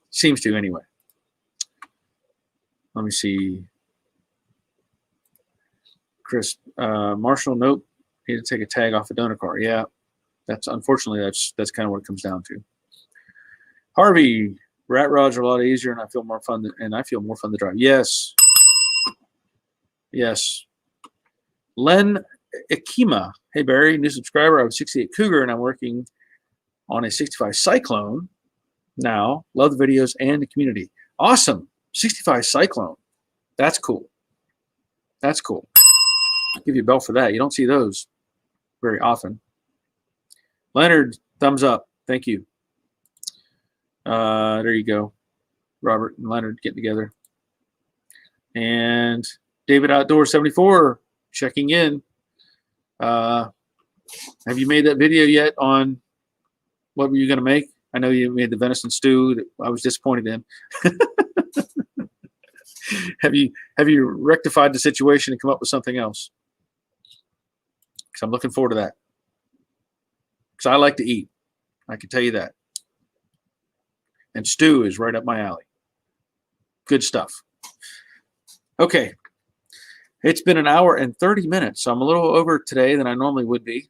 Seems to anyway. Let me see. Chris, Marshall, nope. Need to take a tag off a donor car. Yeah, unfortunately that's kind of what it comes down to. Harvey, rat rods are a lot easier, and I feel more fun to drive. Yes. Yes. Len Ikema, hey Barry, new subscriber. I have a 68 Cougar, and I'm working on a 65 Cyclone now. Love the videos and the community. Awesome. 65 Cyclone. That's cool. That's cool. I'll give you a bell for that. You don't see those very often. Leonard, thumbs up. Thank you. There you go. Robert and Leonard getting together. And David Outdoor 74 checking in. Have you made that video yet on what were you going to make? I know you made the venison stew that I was disappointed in. Have you rectified the situation and come up with something else? Because I'm looking forward to that. Because I like to eat. I can tell you that. And stew is right up my alley. Good stuff. Okay. It's been an hour and 30 minutes, so I'm a little over today than I normally would be,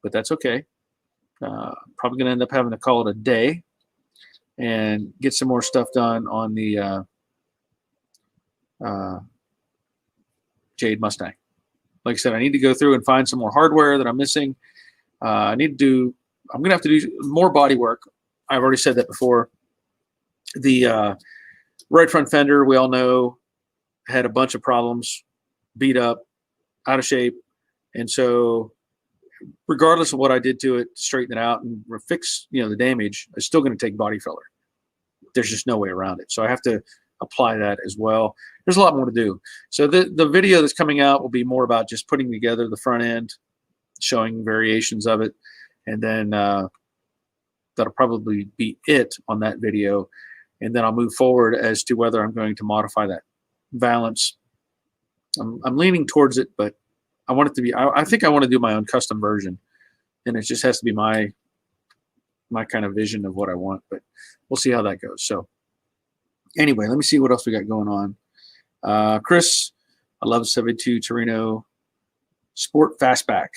but that's okay. Probably going to end up having to call it a day and get some more stuff done on the Jade Mustang. like I said, I need to go through and find some more hardware that I'm missing. I'm going to have to do more body work. I've already said that before. The right front fender, we all know, had a bunch of problems, beat up, out of shape. And so regardless of what I did to it, to straighten it out and fix, the damage, it's still going to take body filler. There's just no way around it. So I have to apply that as well. There's a lot more to do. So the video that's coming out will be more about just putting together the front end, showing variations of it. And then that'll probably be it on that video. And then I'll move forward as to whether I'm going to modify that valance. I'm leaning towards it, but I want it to be, I think I want to do my own custom version. And it just has to be my kind of vision of what I want, but we'll see how that goes. So anyway, let me see what else we got going on. Chris, I love 72 Torino Sport Fastback,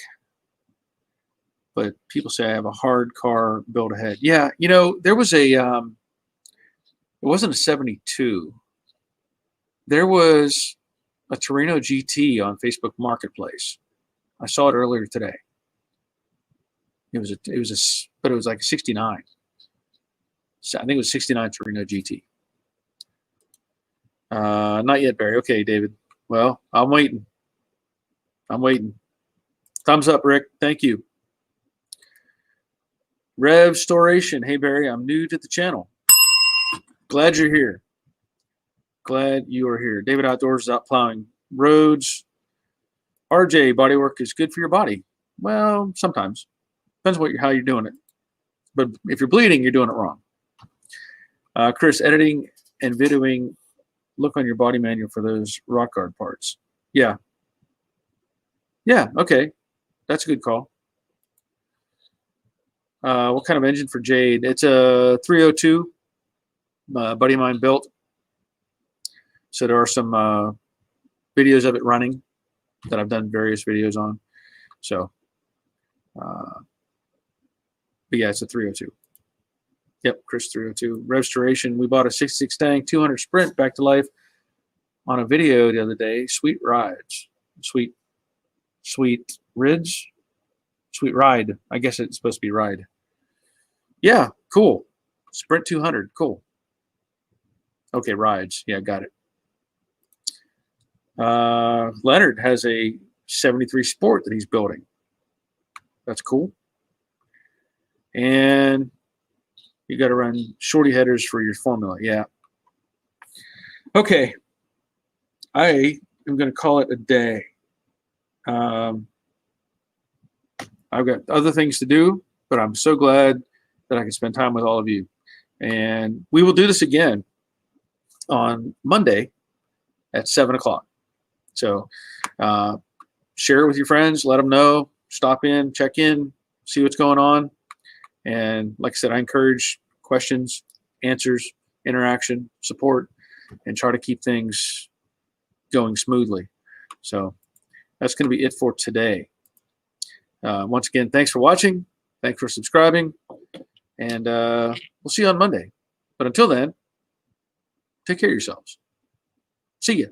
but people say I have a hard car build ahead. Yeah, there was a, it wasn't a 72. There was a Torino GT on Facebook Marketplace. I saw it earlier today. But it was like a 69. So I think it was 69 Torino GT. Not yet, Barry. Okay, David. Well, I'm waiting. Thumbs up, Rick. Thank you. Revstoration. Hey, Barry, I'm new to the channel. Glad you're here. Glad you are here. David Outdoors is out plowing roads. RJ, bodywork is good for your body. Well, sometimes. Depends how you're doing it. But if you're bleeding, you're doing it wrong. Chris, editing and videoing, look on your body manual for those rock guard parts. Yeah. Yeah, okay. That's a good call. What kind of engine for Jade? It's a 302. A buddy of mine built. So there are some videos of it running that I've done various videos on. So, but yeah, it's a 302. Yep, Chris 302. Restoration. We bought a 66 Stang 200 Sprint back to life on a video the other day. Sweet rides. Sweet rids. Sweet ride. I guess it's supposed to be ride. Yeah, cool. Sprint 200. Cool. Okay, rides. Yeah, got it. Leonard has a 73 Sport that he's building. That's cool. And you got to run shorty headers for your formula. Yeah. Okay. I am going to call it a day. I've got other things to do, but I'm so glad that I can spend time with all of you. And we will do this again on Monday at 7 o'clock. So share it with your friends, let them know, stop in, check in, see what's going on. And like I said, I encourage questions, answers, interaction, support, and try to keep things going smoothly. So that's going to be it for today. Once again, thanks for watching. Thanks for subscribing. And we'll see you on Monday. But until then, take care of yourselves. See ya.